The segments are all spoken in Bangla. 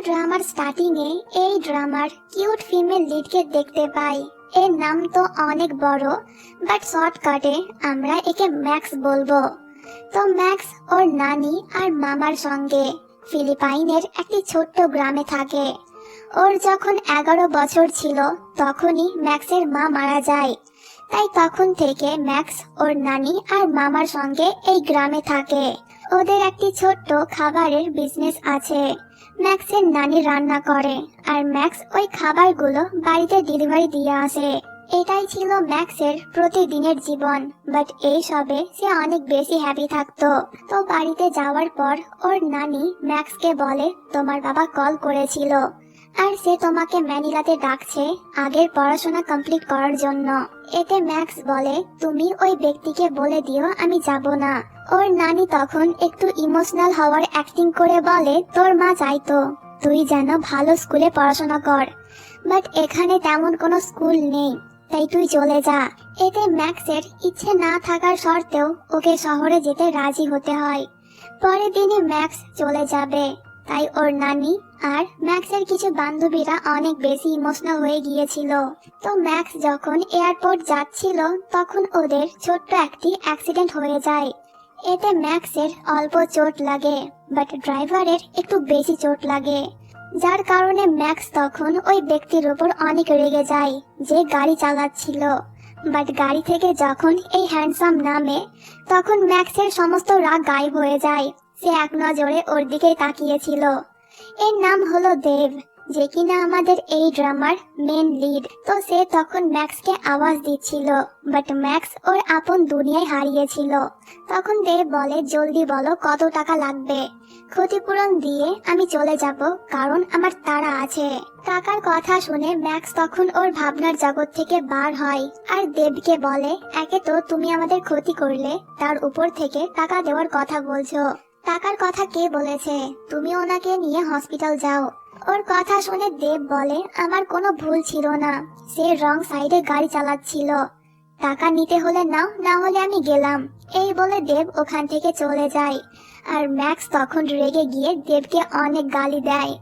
ড্রামার স্টার্টিং এ এই ড্রামার কিউট ফিমেল লিডকে দেখতে পাই। এর নাম তো অনেক বড়, বাট শর্টকাটে আমরা একে ম্যাক্স বলবো। তো ম্যাক্স ওর নানি আর মামার সঙ্গে ফিলিপাইনের একটি ছোট্ট গ্রামে থাকে। ওর যখন 11 বছর ছিল তখনই ম্যাক্সের মা মারা যায়। তাই তখন থেকে ম্যাক্স ওর নানি আর মামার সঙ্গে এই গ্রামে থাকে। ওদের একটি ছোট্ট খাবারের বিজনেস আছে। ম্যাক্সের নানি রান্না করে আর ম্যাক্স ওই খাবারগুলো বাড়িতে ডেলিভারি দিয়ে আসে। এটাই ছিল ম্যাক্সের প্রতিদিনের জীবন, বাট এই সবে সে অনেক বেশি হ্যাপি থাকতো। তো বাড়িতে যাওয়ার পর ওর নানি ম্যাক্সকে বলে, তোমার বাবা কল করেছিল আর সে তোমাকে ম্যানিলাতে ডাকছে আগের পড়াশোনা কমপ্লিট করার জন্য। এতে ম্যাক্স বলে, তুমি ওই ব্যক্তিকে বলে দিও আমি যাব না। ওর নানি তখন একটু ইমোশনাল হওয়ার অ্যাক্টিং করে বলে, তোর মা চাইতো তুই যেন ভালো স্কুলে পড়াশোনা কর, বাট এখানে তেমন কোনো স্কুল নেই, তাই তুই চলে যা। এতে ম্যাক্সের ইচ্ছে না থাকার সত্ত্বেও ওকে শহরে যেতে রাজি হতে হয়। পরের দিনে ম্যাক্স চলে যাবে, তাই ওর নানি আর ম্যাক্সের কিছু বান্ধবীরা অনেক বেশি ইমোশনাল হয়ে গিয়েছিল। তো ম্যাক্স যখন এয়ারপোর্ট যাচ্ছিল তখন ওদের ছোট্ট একটি অ্যাক্সিডেন্ট হয়ে যায়। এতে ম্যাক্সের অল্প চোট লাগে, বাট ড্রাইভারের একটু বেশি চোট লাগে, যার কারণে ম্যাক্স তখন ওই ব্যক্তির উপর অনেক রেগে যায় যে গাড়ি চালাচ্ছিল। বাট গাড়ি থেকে যখন এই হ্যান্ডসাম নামে তখন ম্যাক্সের সমস্ত রাগ গায়েব হয়ে যায়। সে এক নজরে ওর দিকে তাকিয়েছিল। এর নাম হলো দেব, যে কিনা আমাদের এই ড্রামার মেন লিড। তো সে তখন ম্যাক্সকে আওয়াজ দিচ্ছিল, বাট ম্যাক্স ওর আপন দুনিয়ায় হারিয়েছিল। তখন দেব বলে, জলদি বলো কত টাকা লাগবে, ক্ষতিপূরণ দিয়ে আমি চলে যাব, কারণ আমার তাড়া আছে। টাকার কথা শুনে ম্যাক্স তখন ওর ভাবনার জগৎ থেকে বার হয় আর দেবকে বলে, একে তো তুমি আমাদের ক্ষতি করলে, তার উপর থেকে টাকা দেওয়ার কথা বলছো। টাকার কথা কে বলেছে? তুমি ওনাকে নিয়ে হসপিটাল যাও। ওর কথা শুনে দেব বলে, আমার কোনো ভুল ছিল না, সে রং সাইডে গাড়ি চালাচ্ছিল, টাকা নিতে হলে নাও, না হলে আমি গেলাম। এই বলে দেব ওখান থেকে চলে যায় আর ম্যাক্স তখন রেগে গিয়ে দেবকে অনেক গালি দেয়।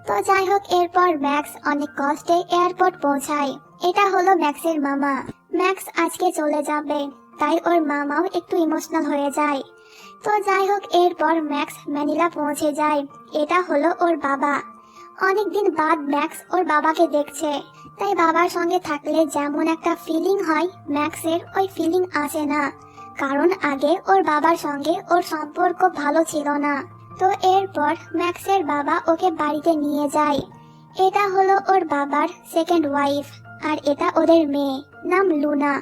তো যাই হোক, এরপর ম্যাক্স অনেক কষ্টে এয়ারপোর্ট পৌঁছায়। এটা হলো ম্যাক্সের মামা। ম্যাক্স আজকে চলে যাবে, তাই ওর মামাও একটু ইমোশনাল হয়ে যায়। তো যাই হোক, এরপর ম্যাক্স ম্যানিলা পৌঁছে যায়। এটা হলো ওর বাবা। অনেকদিন বাদ ম্যাক্স ওর বাবাকে দেখছে, তাই বাবার সঙ্গে থাকলে যেমন একটা ফিলিং হয় ম্যাক্সের ওই ফিলিং আসে না, কারণ আগে ওর বাবার সঙ্গে ওর সম্পর্ক ভালো ছিল না। তো এরপর ম্যাক্সের বাবা ওকে বাড়িতে নিয়ে যায়। এটা হলো ওর বাবার সেকেন্ড ওয়াইফ আর এটা ওদের মেয়ে, নাম লুনা।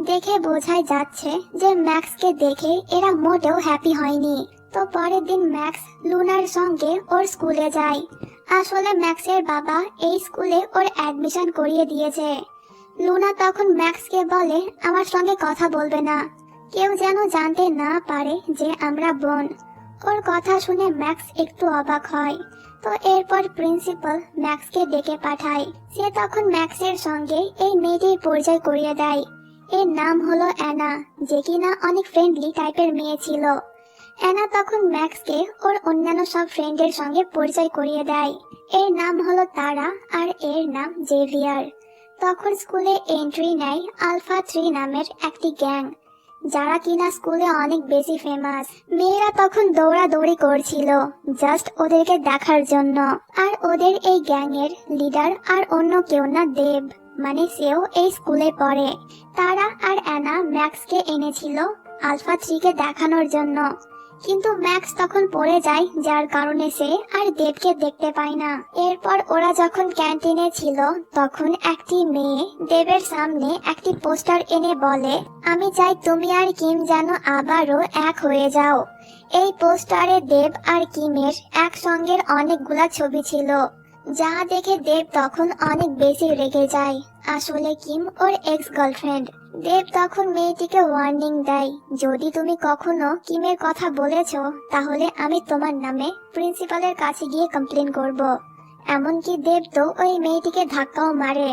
দেখে বোঝাই যাচ্ছে যে ম্যাক্সকে দেখে এরা মোটেও হ্যাপি হয়নি। তো পরের দিন ম্যাক্স লুনার সঙ্গে ওর স্কুলে যায়। আসলে ম্যাক্সের বাবা এই স্কুলে ওর অ্যাডমিশন করিয়ে দিয়েছে। লুনা তখন ম্যাক্সকে বলে, আমার সঙ্গে কথা বলবে না, কেউ যেন জানতে না পারে যে আমরা বোন। ওর কথা শুনে ম্যাক্স একটু অবাক হয়। তো এরপর প্রিন্সিপাল ম্যাক্সকে ডেকে পাঠায়। সে তখন ম্যাক্সের সঙ্গে এই মেয়েটির পরিচয় করিয়ে দেয়। এর নাম হলো অ্যানা, যে কিনা অনেক ফ্রেন্ডলি টাইপের মেয়ে ছিল। অ্যানা তখন ম্যাক্সকে ওর অন্যান্য সব ফ্রেন্ডের সঙ্গে পরিচয় করিয়ে দেয়। এর নাম হলো তারা আর এর নাম জেভিয়ার। তখন স্কুলে এন্ট্রি নেয় আলফা 3 নামের একটি গ্যাং, যারা কিনা স্কুলে অনেক বেশি ফেমাস। মেয়েরা তখন দৌড়াদৌড়ি করছিল জাস্ট ওদেরকে দেখার জন্য। আর ওদের এই গ্যাং এর লিডার আর অন্য কেউ না, দেব, মানে সেও এই স্কুলে পড়ে। তারা আর অ্যানা ম্যাক্সকে এনেছিল আলফা 3 কে দেখানোর জন্য, কিন্তু ম্যাক্স তখন পড়ে যায়, যার কারণে সে আর দেবকে দেখতে পায় না। এরপর ওরা যখন ক্যান্টিনে ছিল তখন একটি মেয়ে দেবের সামনে একটি পোস্টার এনে বলে, আমি চাই তুমি আর কিম যেন আবারও এক হয়ে যাও। এই পোস্টারে দেব আর কিমের একসঙ্গের অনেকগুলা ছবি ছিল, যা দেখে দেব তখন অনেক বেশি রেগে যায়। আসলে কিম ওর এক্স গার্লফ্রেন্ড। দেব তখন মেয়েটিকে ওয়ার্নিং দেয়, যদি তুমি কখনো কিমের কথা বলেছো তাহলে আমি তোমার নামে প্রিন্সিপালের কাছে গিয়ে কমপ্লেন করব। এমনকি দেব তো ওই মেয়েটিকে ধাক্কাও মারে।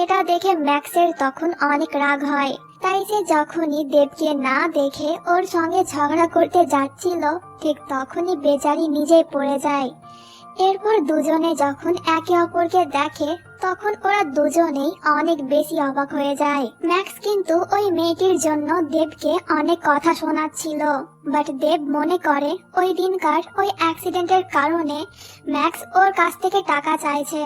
এটা দেখে ম্যাক্সের তখন অনেক রাগ হয়। তাই সে যখনই দেবকে না দেখে ওর সঙ্গে ঝগড়া করতে যাচ্ছিল, ঠিক তখনই বেচারি নিজেই পড়ে যায়। এরপর দুজনে যখন একে অপরকে দেখে তখন ওরা দুজনেই অনেক বেশি অবাক হয়ে যায়। ম্যাক্স কিন্তু ওই মেয়েটির জন্য দেবকে অনেক কথা শোনাচ্ছিল, বাট দেব মনে করে ওই দিনকার ওই অ্যাক্সিডেন্টের কারণে ম্যাক্স ওর কাছ থেকে টাকা চাইছে।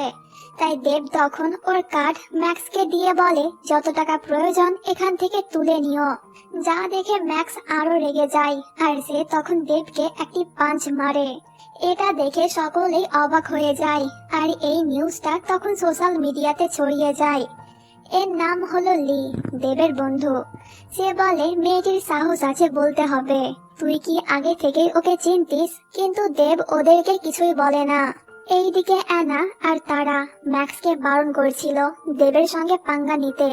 তাই দেব তখন ওর কার্ড ম্যাক্সকে দিয়ে বলে, যত টাকা প্রয়োজন এখান থেকে তুলে নিও। যা দেখে ম্যাক্স আরো রেগে যায় আর সে তখন দেবকে একটি পাঞ্চ মারে। এটা দেখে সকলেই অবাক হয়ে যায় আর এই নিউজটা তখন সোশ্যাল মিডিয়াতে ছড়িয়ে যায়। এর নাম হলো লি, দেবের বন্ধু। সে বলে, মেয়েটির সাহস আছে বলতে হবে, তুই কি আগে থেকেই ওকে চিনতিস? কিন্তু দেব ওদেরকে কিছুই বলে না। এইদিকে অ্যানা আর তারা ম্যাক্সকে বারণ করছিল দেবের সঙ্গে পাঙ্গা নিতে,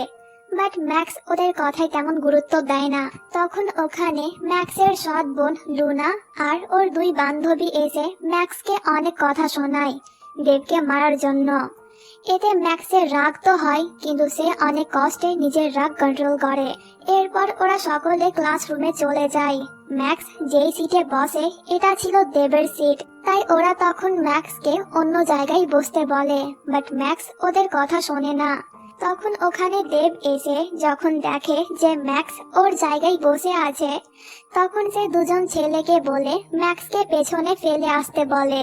বাট ম্যাক্স ওদের কথায় তেমন গুরুত্ব দেয় না। তখন ওখানে ম্যাক্সের সৎ বোন লুনা আর ওর দুই বান্ধবী এসে ম্যাক্সকে অনেক কথা শোনায় দেবকে মারার জন্য। এতে ম্যাক্সের রাগ তো হয়, কিন্তু সে অনেক কষ্টে নিজের রাগ কন্ট্রোল করে। এরপর ওরা সকলে ক্লাসরুমে চলে যায়। ম্যাক্স যেই সিটে বসে এটা ছিল দেবের সিট, তাই ওরা তখন ম্যাক্সকে অন্য জায়গায় বসতে বলে, বাট ম্যাক্স ওদের কথা শোনে না। তখন ওখানে দেব এসে যখন দেখে যে ম্যাক্স ওর জায়গায় বসে আছে, তখন সে দুজন ছেলেকে বলে ম্যাক্সকে পেছনে ফেলে আসতে বলে।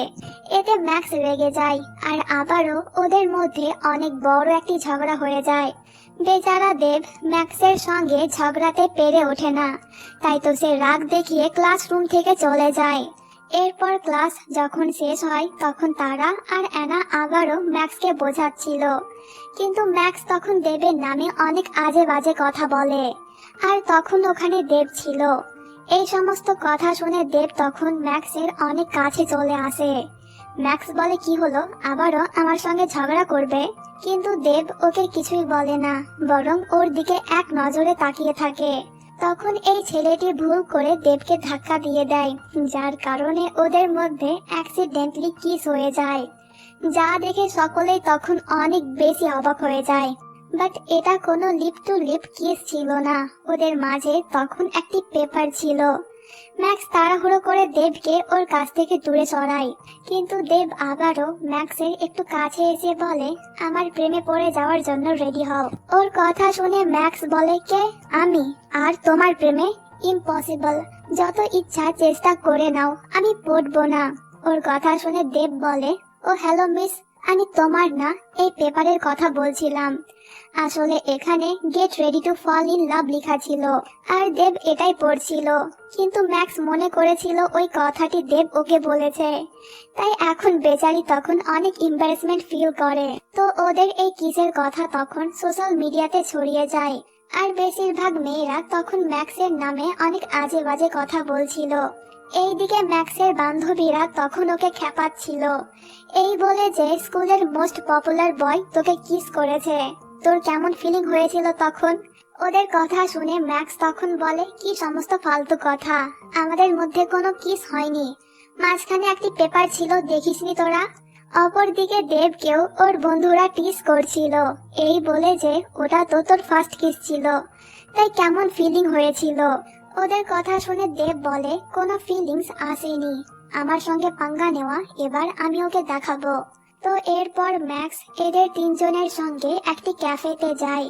এতে ম্যাক্স রেগে যায় আর আবারও ওদের মধ্যে অনেক বড় একটি ঝগড়া হয়ে যায়। বেচারা দেব ম্যাক্সের সঙ্গে ঝগড়াতে পেরে ওঠে না, তাই তো সে রাগ দেখিয়ে ক্লাসরুম থেকে চলে যায়। এরপর ক্লাস যখন শেষ হয় তখন তারা আর অ্যানা আবারও ম্যাক্সকে বোঝাচ্ছিল, কিন্তু ম্যাক্স তখন দেবের নামে অনেক আজে বাজে কথা বলে। আর তখন ওখানে দেব ছিল। এই সমস্ত কথা শুনে দেব তখন ম্যাক্সের অনেক কাছে চলে আসে। ম্যাক্স বলে, কি হলো, আবারও আমার সঙ্গে ঝগড়া করবে? কিন্তু দেব ওকে কিছুই বলে না, বরং ওর দিকে এক নজরে তাকিয়ে থাকে। তখন এই ছেলেটি ভুল করে দেবকে ধাক্কা দিয়ে দেয়, যার কারণে ওদের মধ্যে অ্যাক্সিডেন্টলি কিস হয়ে যায়। যা দেখে সকলেই তখন অনেক বেশি অবাক হয়ে যায়, বাট এটা কোনো লিপ টু লিপ কিস ছিল না, ওদের মাঝে তখন একটি পেপার ছিল। ম্যাক্স তাড়াহুড়ো করে দেবকে ওর কাছ থেকে দূরে সরায়, কিন্তু দেব আবারও ম্যাক্সের একটু কাছে এসে বলে, আমার প্রেমে পড়ে যাওয়ার জন্য রেডি হও। ওর কথা শুনে ম্যাক্স বলে, কে? আমি? আর তোমার প্রেমে? ইম্পসিবল, যত ইচ্ছা চেষ্টা করে নাও, আমি পড়বো না। ওর কথা শুনে দেব বলে, ও হ্যালো মিস, আমি তোমার না, এই পেপারের কথা বলছিলাম। আসলে এখানে get ready to fall in love লেখা ছিল, আর দেব এটাই পড়ছিল। কিন্তু ম্যাক্স মনে করেছিল ওই কথাটি দেব ওকে বলেছে, তাই এখন বেচারি তখন অনেক এম্বারেসমেন্ট ফিল করে। তো ওদের এই কিসের কথা তখন সোশ্যাল মিডিয়াতে ছড়িয়ে যায়, আর বেশিরভাগ মেয়েরা তখন ম্যাক্সের নামে অনেক আজে বাজে কথা বলছিল। এইদিকে ম্যাক্সের বান্ধবীরা তখন ওকে খেপাচ্ছিল, এই বলে যে স্কুলের মোস্ট পপুলার বয় তোকে কিস করেছে। তোর কেমন ফিলিং হয়েছিল তখন? ওদের কথা শুনে ম্যাক্স তখন বলে, কি সমস্ত ফালতু কথা, আমাদের মধ্যে কোনো কিস হয়নি, মাঝখানে একটি পেপার ছিল, দেখিসনি তোরা? অপরদিকে দেবকেও ওর বন্ধুরা টিস করছিল, এই বলে যে ওটা তো তোর ফার্স্ট কিস ছিল, তাই কেমন ফিলিং হয়েছিল। ওদের কথা শুনে দেব বলে, কোনো ফিলিংস আসেনি, আমার সঙ্গে পাঙ্গা নেওয়া, এবার আমি ওকে দেখাবো। তো এরপর ম্যাক্স এদের তিনজনের সঙ্গে একটি ক্যাফেতে যায়।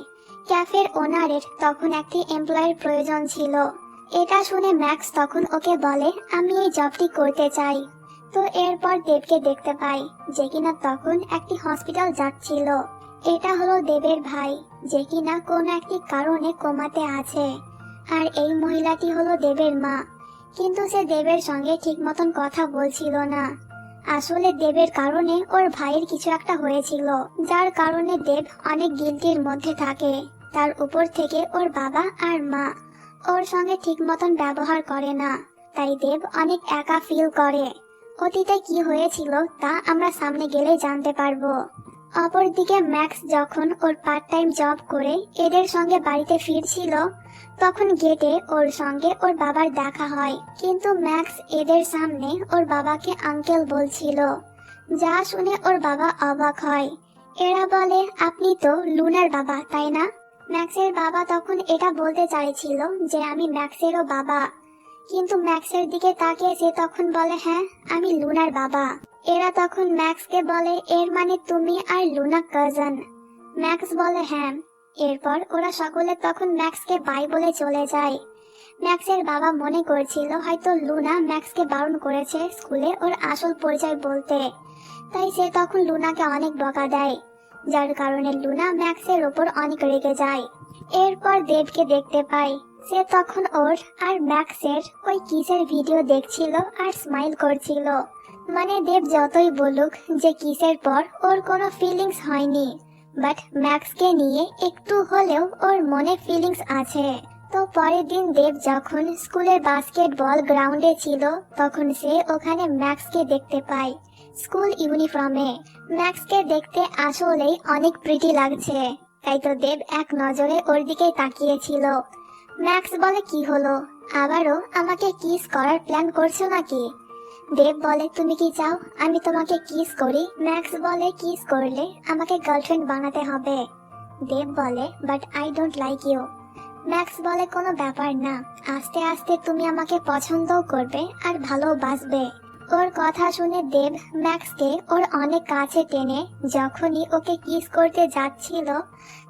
ক্যাফের ওনারের তখন একটি এমপ্লয়ের প্রয়োজন ছিল। এটা শুনে ম্যাক্স তখন ওকে বলে, আমি এই জবটি করতে চাই। তো এরপর দেবকে দেখতে পাই, যে কিনা তখন একটি হসপিটাল যাচ্ছিল। এটা হলো দেবের ভাই, যে কিনা কোনো একটি কারণে কোমাতে আছে। আর এই মহিলাটি হলো দেবের মা, কিন্তু সে দেবের সঙ্গে ঠিক মতন কথা বলছিল না। আসলে দেবের কারণে ওর ভাইয়ের কিছু একটা হয়েছিল, যার কারণে দেব অনেক গিল্টির মধ্যে থাকে। তার উপর থেকে ওর বাবা আর মা ওর সঙ্গে ঠিক মতন ব্যবহার করে না, তাই দেব অনেক একা ফিল করে। অতীতে কি হয়েছিল তা আমরা সামনে গেলে জানতে পারবো। অপরদিকে ম্যাক্স যখন ওর পার্ট টাইম জব করে এদের সঙ্গে বাড়িতে ফিরছিল, তখন গেটে ওর সঙ্গে ওর বাবার দেখা হয়, কিন্তু ম্যাক্স এদের সামনে ওর বাবাকে আঙ্কেল বলছিল, যা শুনে ওর বাবা অবাক হয়। এরা বলে, আপনি তো লুনার বাবা, তাই না? ম্যাক্সের বাবা তখন এটা বলতে চাইছিল যে আমি ম্যাক্সেরও বাবা, কিন্তু ম্যাক্সের দিকে তাকিয়ে সে তখন বলে, হ্যাঁ আমি লুনার বাবা। এরা তখন ম্যাক্সকে বলে, এর মানে তুমি আর লুনা কাজিন? ম্যাক্স বলে, হ্যাঁ। এরপর ওরা সকলে তখন ম্যাক্সকে বাই বলে চলে যায়। ম্যাক্সের বাবা মনে করছিল হয়তো লুনা ম্যাক্সকে বারণ করেছে স্কুলে ওর আসল পরিচয় বলতে, তাই সে তখন লুনাকে অনেক বকা দেয়, যার কারণে লুনা ম্যাক্সের ওপর অনেক রেগে যায়। এরপর দেবকে দেখতে পাই, সে তখন ওর আর ম্যাক্সের ওই কিসের ভিডিও দেখছিল আর স্মাইল করছিল। মানে দেব যতই বলুক যে কিসের পর ওর কোনো ফিলিংস হয়নি, বাট ম্যাক্সকে নিয়ে একটু হলেও ওর মনে ফিলিংস আছে। তো পরের দিন দেব যখন স্কুলের বাস্কেটবল গ্রাউন্ডে ছিল, তখন সে ওখানে ম্যাক্সকে দেখতে পায় স্কুল ইউনিফর্মে। ম্যাক্সকে দেখতে আসলেই অনেক প্রিটি লাগছে, তাই তো দেব এক নজরে ওর দিকে তাকিয়েছিল। ম্যাক্স বলে, কি হলো, আবারও আমাকে কিস করার প্ল্যান করছো নাকি? দেব বলে, তুমি কি চাও আমি তোমাকে কিস করি? ম্যাক্স বলে, কিস করলে আমাকে গার্লফ্রেন্ড বানাতে হবে। দেব বলে, but I don't like you. Max বলে, কোনো ব্যাপার না, আস্তে আস্তে তুমি আমাকে পছন্দও করবে আর ভালোবাসবে। ওর কথা শুনে দেব ম্যাক্সকে ওর অনেক কাছে টেনে যখনই ওকে কিস করতে যাচ্ছিল,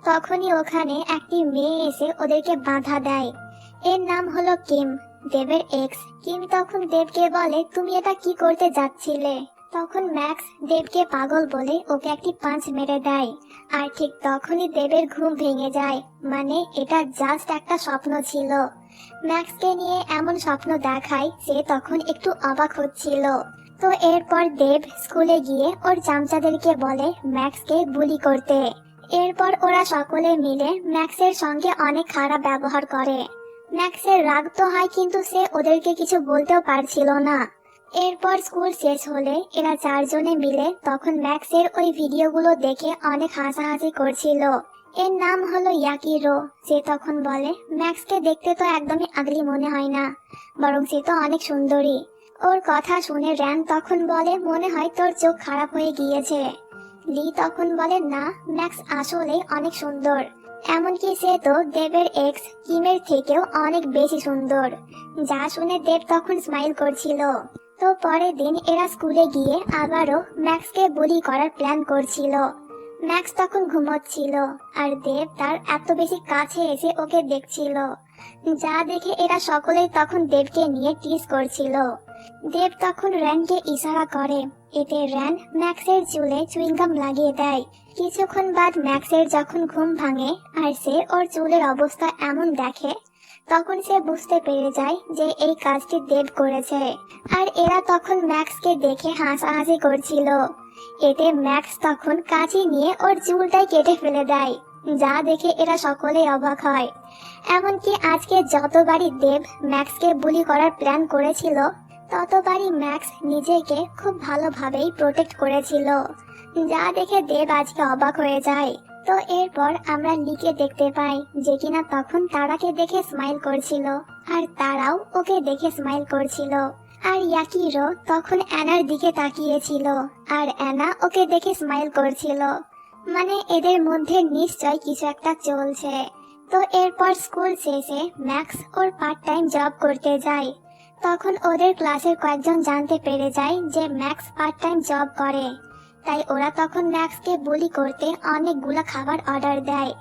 তখনই ওখানে একটি মেয়ে এসে ওদেরকে বাধা দেয়। এর নাম হলো কিম, দেবের এক্স। কিম তখন দেবকে বলে, তুমি এটা কি করতে যাচ্ছিলে? তখন ম্যাক্স দেবকে পাগল বলে ওকে একটি পাঁচ মেরে দেয়। আর ঠিক তখনই দেবের ঘুম ভেঙে যায়, মানে এটা জাস্ট একটা স্বপ্ন ছিল। ম্যাক্সকে নিয়ে এমন স্বপ্ন দেখায় সে তখন একটু অবাক হচ্ছিল। তো এরপর দেব স্কুলে গিয়ে ওর চামচাদেরকে বলে ম্যাক্সকে বুলি করতে। এরপর ওরা সকলে মিলে ম্যাক্সের সঙ্গে অনেক খারাপ ব্যবহার করে। ম্যাক্সের রাগ তো হয়, কিন্তু সে ওদেরকে কিছু বলতেও পারছিল না। এরপর স্কুল শেষ হলে এরা চারজনে মিলে তখন ম্যাক্সের ওই ভিডিওগুলো দেখে অনেক হাসাহাসি করছিল। এর নাম হলো ইয়াকিরো। সে তখন বলে, ম্যাক্সকে দেখতে তো একদমই আগলি মনে হয় না, বরং সে তো অনেক সুন্দরী। ওর কথা শুনে র্যান তখন বলে, মনে হয় তোর চোখ খারাপ হয়ে গিয়েছে। লি তখন বলে, না, ম্যাক্স আসলে অনেক সুন্দর, এমনকি সে তো দেবের এক্স কিমের থেকেও অনেক বেশি সুন্দর। যা শুনে দেব তখন স্মাইল করছিল। তো পরের দিন এরা স্কুলে গিয়ে আবারও ম্যাক্সকে বুলি করার প্ল্যান করছিল। ম্যাক্স তখন ঘুমোচ্ছিল আর দেব তার এত বেশি কাছে এসে ওকে দেখছিল, যা দেখে এরা সকলেই তখন দেবকে নিয়ে টিজ করছিল। দেব তখন র্যানকে ইশারা করে, এতে র্যান ম্যাক্সের চুলে চুইংগাম লাগিয়ে দেয়। কিছুক্ষণ বাদ ম্যাক্সের যখন ঘুম ভাঙে আর সে ওর চুলের অবস্থা এমন দেখে, তখন সে বুঝতে পেরে যায় যে এই কাজটি দেব করেছে। আর এরা তখন ম্যাক্সকে দেখে হাসাহাসি করছিল। এতে ম্যাক্স তখন কাঁচি নিয়ে ওর চুলটাই কেটে ফেলে দেয়, যা দেখে এরা সকলেই অবাক হয়। এমনকি আজকে যতবারই দেব ম্যাক্সকে বুলি করার প্ল্যান করেছিল, ততবারই ম্যাক্স নিজেকে খুব ভালোভাবেই প্রোটেক্ট করেছিল, যা দেখে দেব আজকে অবাক হয়ে যায়। তো এরপর আমরা লিকে দেখতে পাই যে কিনা তখন তারাকে দেখে স্মাইল করছিল আর তারাও ওকে দেখে স্মাইল করছিল। আর ইয়াকিরো তখন অ্যানার দিকে তাকিয়েছিল আর অ্যানা ওকে দেখে স্মাইল করছিল। মানে এদের মধ্যে নিশ্চয় কিছু একটা চলছে। তো এরপর স্কুল শেষে ম্যাক্স ওর পার্ট টাইম জব করতে যায়। তখন ওদের ক্লাসের কয়েকজন জানতে পেরে যায় যে ম্যাক্স পার্ট টাইম জব করে। তাই ওরা তখন ম্যাক্সকে বুলি করতে অনেকগুলো খাবার অর্ডার দেয়।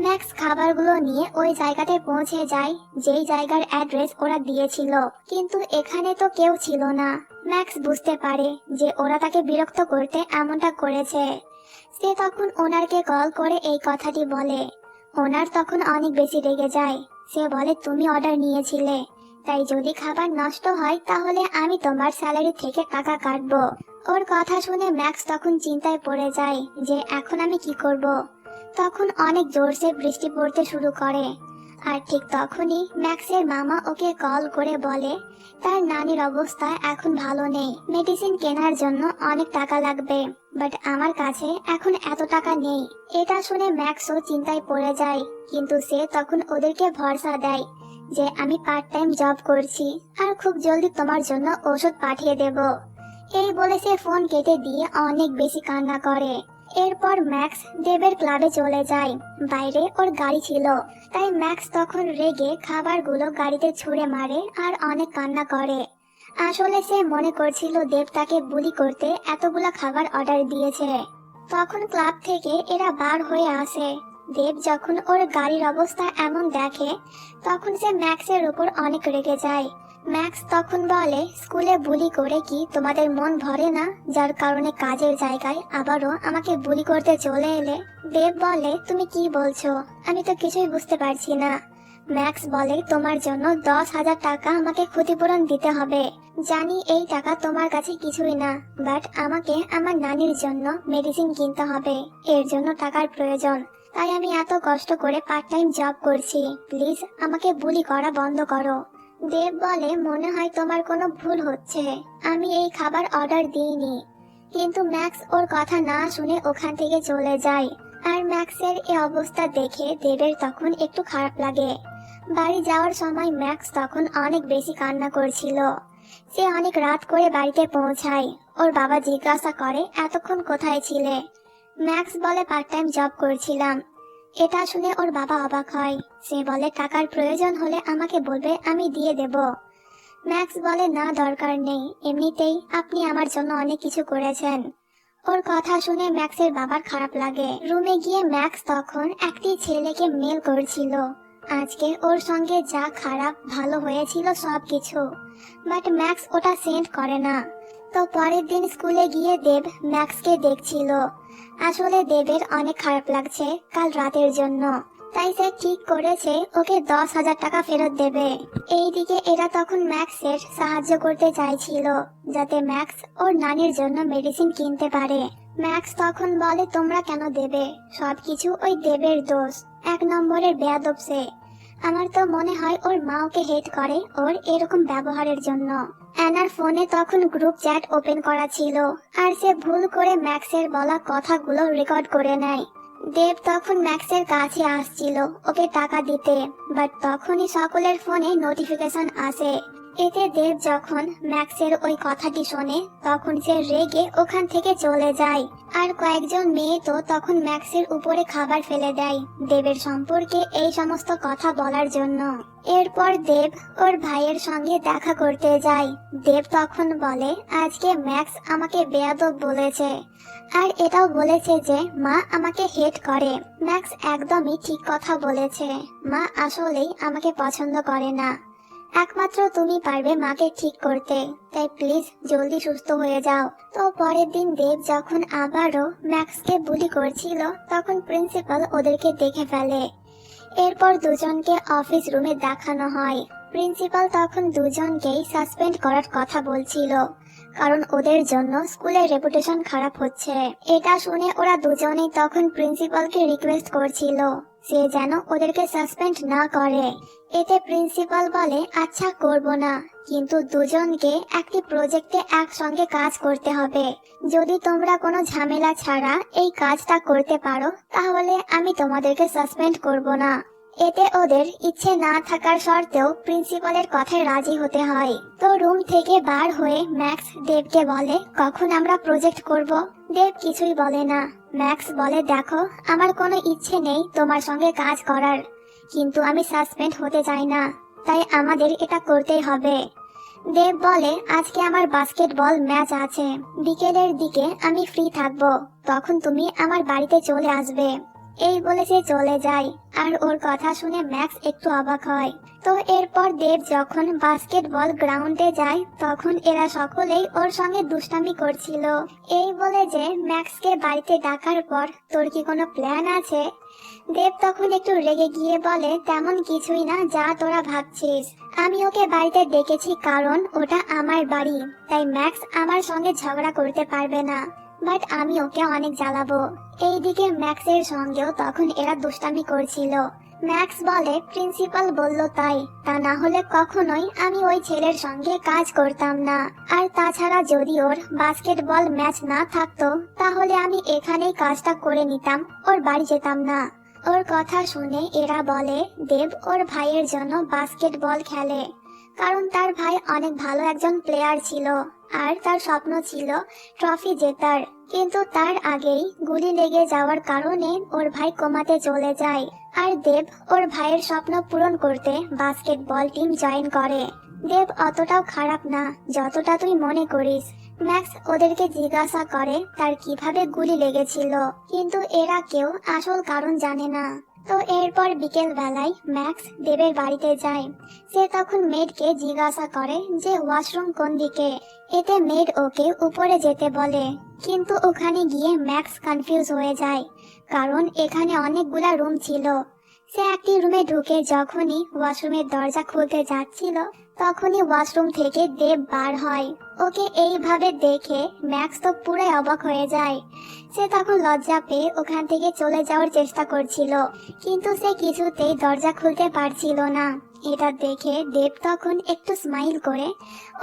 ম্যাক্স খাবারগুলো নিয়ে ওই জায়গাতে পৌঁছে যায় যেই জায়গার অ্যাড্রেস ওরা দিয়েছিল, কিন্তু এখানে তো কেউ ছিল না। ম্যাক্স বুঝতে পারে যে ওরা তাকে বিরক্ত করতে এমনটা করেছে। সে তখন ওনারকে কল করে এই কথাটি বলে। ওনার তখন অনেক বেশি রেগে যায়। সে বলে, তুমি অর্ডার নিয়েছিলে, তাই যদি খাবার নষ্ট হয় তাহলে আমি তোমার স্যালারি থেকে টাকা কাটবো। ওর কথা শুনে ম্যাক্স তখন চিন্তায় পড়ে যায় যে এখন আমি কি করব। তখন অনেক জোরসে বৃষ্টি পড়তে শুরু করে। আর ঠিক তখনই ম্যাক্সের মামা ওকে কল করে বলে তার নানির অবস্থা এখন ভালো নেই, মেডিসিন কেনার জন্য অনেক টাকা লাগবে, বাট আমার কাছে এখন এত টাকা নেই। এটা শুনে ম্যাক্সও চিন্তায় পড়ে যায়, কিন্তু সে তখন ওদেরকে ভরসা দেয় যে আমি পার্ট টাইম জব করছি আর খুব জলদি তোমার জন্য ওষুধ পাঠিয়ে দেব। এই বলে সে ফোন কেটে দিয়ে অনেক বেশি কান্না করে। এরপর ম্যাক্স দেবের ক্লাবে চলে যায়। বাইরে ওর গাড়ি ছিল, তাই ম্যাক্স তখন রেগে খাবারগুলো গাড়িতে ছুঁড়ে মারে আর অনেক কান্না করে। আসলে সে মনে করছিল দেব তাকে বুলি করতে এতগুলা খাবার অর্ডার দিয়েছে। তখন ক্লাব থেকে এরা বার হয়ে আসে। দেব যখন ওর গাড়ির অবস্থা এমন দেখে তখন সে ম্যাক্সের উপর অনেক রেগে যায়। ম্যাক্স তখন বলে, স্কুলে বুলি করে কি তোমাদের মন ভরে না, যার কারণে কাজের জায়গায় আবারও আমাকে বুলি করতে চলে এলে? দেব বলে, তুমি কি বলছো? আমি তো কিছুই বুঝতে পারছি না। ম্যাক্স বলে, তোমার জন্য 10,000 টাকা আমাকে ক্ষতিপূরণ দিতে হবে। জানি এই টাকা তোমার কাছে কিছুই না, বাট আমাকে আমার নানির জন্য মেডিসিন কিনতে হবে, এর জন্য টাকার প্রয়োজন। তাই আমি এত কষ্ট করে পার্ট টাইম জব করছি, প্লিজ আমাকে বুলি করা বন্ধ করো। দেব বলে, মনে হয় তোমার কোনো ভুল হচ্ছে, আমি এই খাবার অর্ডার দিইনি। কিন্তু ম্যাক্স ওর কথা না শুনে ওখান থেকে চলে যায়। আর ম্যাক্সের এই অবস্থা দেখে দেবের তখন একটু খারাপ লাগে। বাড়ি যাওয়ার সময় ম্যাক্স তখন অনেক বেশি কান্না করছিল। সে অনেক রাত করে বাড়িতে পৌঁছায়। ওর বাবা জিজ্ঞাসা করে, এতক্ষণ কোথায় ছিলে? ম্যাক্স বলে, পার্ট টাইম জব করছিলাম। এটা শুনে ওর বাবা অবাক হয়। সে বলে, টাকার প্রয়োজন হলে আমাকে বলবে, আমি দিয়ে দেব। ম্যাক্স বলে, না দরকার নেই, এমনিতেই আপনি আমার জন্য অনেক কিছু করেছেন। ওর কথা শুনে ম্যাক্সের বাবার খারাপ লাগে। রুমে গিয়ে ম্যাক্স তখন একটি ছেলেকে মেল করছিল। আজকে ওর সঙ্গে যা খারাপ ভালো হয়েছিল সবকিছু, বাট ম্যাক্স ওটা সেন্ড করে না। তো পরের দিন স্কুলে গিয়ে দেব ম্যাক্সকে দেখছিল। আসলে দেবের অনেক খারাপ লাগছে কাল রাতের জন্য, তাই সে ঠিক করেছে ওকে 10,000 টাকা ফেরত দেবে। এইদিকে এরা তখন ম্যাক্সের সাহায্য করতে চাইছিল যাতে ম্যাক্স ওর নানির জন্য মেডিসিন কিনতে পারে। ম্যাক্স তখন বলে, তোমরা কেন দেবে? সবকিছু ওই দেবের দোষ, 1 নম্বরের বেয়াদব সে। আমার তো মনে হয় ওর মা ওকে হেট করে ওর এরকম ব্যবহারের জন্য। অ্যানার ফোনে তখন গ্রুপ চ্যাট ওপেন করা ছিল আর সে ভুল করে ম্যাক্সের বলা কথাগুলো রেকর্ড করে নেয়। দেব তখন ম্যাক্সের কাছে আসছিল ওকে টাকা দিতে, বাট তখনই সকলের ফোনে নোটিফিকেশন আসে। এতে দেব যখন ম্যাক্সের ওই কথাটি শোনে তখন সে রেগে ওখান থেকে চলে যায়। আর কয়েকজন মেয়ে তো তখন ম্যাক্সের উপরে খাবার ফেলে দেয় দেবের সম্পর্কে এই সমস্ত কথা বলার জন্য। এরপর দেব ওর ভাইয়ের সঙ্গে দেখা করতে যায়। দেব তখন বলে, আজকে ম্যাক্স আমাকে বেয়াদব বলেছে আর এটাও বলেছে যে মা আমাকে হেট করে। ম্যাক্স একদমই ঠিক কথা বলেছে, মা আসলেই আমাকে পছন্দ করে না। একমাত্র তুমি পারবে মাকে ঠিক করতে, তাই প্লিজ জলদি সুস্থ হয়ে যাও। তো পরের দিন দেব যখন আবারও ম্যাক্সকে বুলি করছিল তখন প্রিন্সিপাল ওদেরকে দেখে ফেলে। এরপর দুজনকে অফিস রুমে দেখানো হয়। প্রিন্সিপাল তখন দুজনকেই সাসপেন্ড করার কথা বলছিল, কারণ ওদের জন্য স্কুলের রেপুটেশন খারাপ হচ্ছে। এটা শুনে ওরা দুজনেই তখন প্রিন্সিপালকে রিকোয়েস্ট করছিল সে যেন ওদেরকে সাসপেন্ড না করে। এতে প্রিন্সিপাল বলে, আচ্ছা করব না, কিন্তু দুজনকে একটি প্রজেক্টে একসঙ্গে কাজ করতে হবে। যদি তোমরা কোনো ঝামেলা ছাড়া এই কাজটা করতে পারো তাহলে আমি তোমাদেরকে সাসপেন্ড করব না। এতে ওদের ইচ্ছে না থাকার সত্ত্বেও প্রিন্সিপালের কথায় রাজি হতে হয়। তো রুম থেকে বার হয়ে ম্যাক্স দেবকে বলে, কখন আমরা প্রজেক্ট করব? দেব কিছুই বলে না। ম্যাক্স বলে, দেখো, আমার কোনো ইচ্ছে নেই তোমার সঙ্গে কাজ করার, কিন্তু আমি সাসপেন্ড হতে চাই না, তাই আমাদের এটা করতেই হবে। দেব বলে, আজকে আমার বাস্কেটবল ম্যাচ আছে, বিকেলের দিকে আমি ফ্রি থাকবো, তখন তুমি আমার বাড়িতে চলে আসবে। এই বলে সে চলে যায়। আর ওর কথা শুনে ম্যাক্স একটু অবাক হয়। তো এরপর দেব যখন বাস্কেটবল গ্রাউন্ডে যায় তখন এরা সকলেই ওর সঙ্গে দুষ্টামি করছিল। এই বলে যে ম্যাক্সকে বাড়িতে ডাকার পর তোর কি কোনো প্ল্যান আছে? দেব তখন একটু রেগে গিয়ে বলে, তেমন কিছুই না যা তোরা ভাবছিস। আমি ওকে বাড়িতে ডেকেছি কারণ ওটা আমার বাড়ি, তাই ম্যাক্স আমার সঙ্গে ঝগড়া করতে পারবে না, বাট আমি ওকে অনেক জ্বালাবো। এইদিকে ম্যাক্সের সঙ্গেও তখন এরা দুষ্টামি করছিল। ম্যাক্স বলে, প্রিন্সিপাল বলল তাই, তা না হলে কখনোই আমি ওই ছেলের সঙ্গে কাজ করতাম না। আর তাছাড়া যদি ওর বাস্কেটবল ম্যাচ না থাকতো তাহলে আমি এখানেই কাজটা করে নিতাম, ওর বাড়ি যেতাম না। ওর কথা শুনে এরা বলে, দেব ওর ভাইয়ের জন্য বাস্কেটবল খেলে, কারণ তার ভাই অনেক ভালো একজন প্লেয়ার ছিল আর তার স্বপ্ন ছিল ট্রফি জেতার। কিন্তু তার আগেই গুলি লেগে যাওয়ার কারণে ওর ভাই কোমাতে চলে যায়। আর দেব ওর ভাইয়ের স্বপ্ন পূরণ করতে বাস্কেটবল টিম জয়েন করে। দেব অতটাও খারাপ না যতটা তুই মনে করিস। ম্যাক্স ওদেরকে জিজ্ঞাসা করে তার কিভাবে গুলি লেগেছিল, কিন্তু এরা কেউ আসল কারণ জানে না। তো এরপর বিকেল বেলায় ম্যাক্স দেবের বাড়িতে যায়। সে তখন মেডকে জিজ্ঞাসা করে যে ওয়াশরুম কোন দিকে। এতে মেড ওকে উপরে যেতে বলে, কিন্তু ওখানে গিয়ে ম্যাক্স কনফিউজ হয়ে যায় কারণ এখানে অনেকগুলা রুম ছিল। সে একটি রুমে ঢুকে যখনই ওয়াশরুমের দরজা খুলতে যাচ্ছিল তখনই ওয়াশরুম থেকে দেব বার হয়। ওকে এইভাবে দেখে ম্যাক্স তো পুরাই অবাক হয়ে যায়। সে তখন লজ্জা পেয়ে ওখান থেকে চলে যাওয়ার চেষ্টা করছিল, কিন্তু সে কিছুতেই দরজা খুলতে পারছিল না। এটা দেখে দেব তখন একটু স্মাইল করে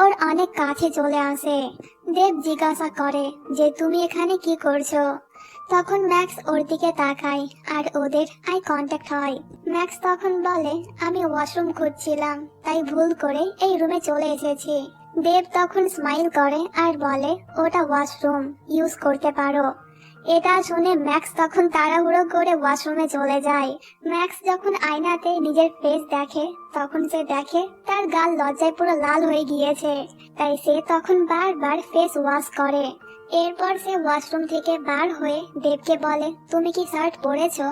ওর অনেক কাছে চলে আসে। দেব জিজ্ঞাসা করে যে তুমি এখানে কি করছো? তখন ম্যাক্স ওর দিকে তাকায় আর ওদের আই কন্ট্যাক্ট হয়। ম্যাক্স তখন বলে, আমি ওয়াশরুম খুঁজছিলাম, তাই ভুল করে এই রুমে চলে এসেছি। দেব তখন স্মাইল করে আর বলে, ওটা ওয়াশরুম, ইউজ করতে পারো। এটা শুনে ম্যাক্স তখন তাড়াহুড়ো করে ওয়াশরুমে চলে যায়। ম্যাক্স যখন আয়নাতে নিজের ফেস দেখে তখন সে দেখে তার গাল লজ্জায় পুরো লাল হয়ে গিয়েছে, তাই সে তখন বারবার ফেস ওয়াশ করে। এরপর সে ওয়াশরুম থেকে বার হয়ে দেবকে বলে, তুমি কি শার্ট পরেছো?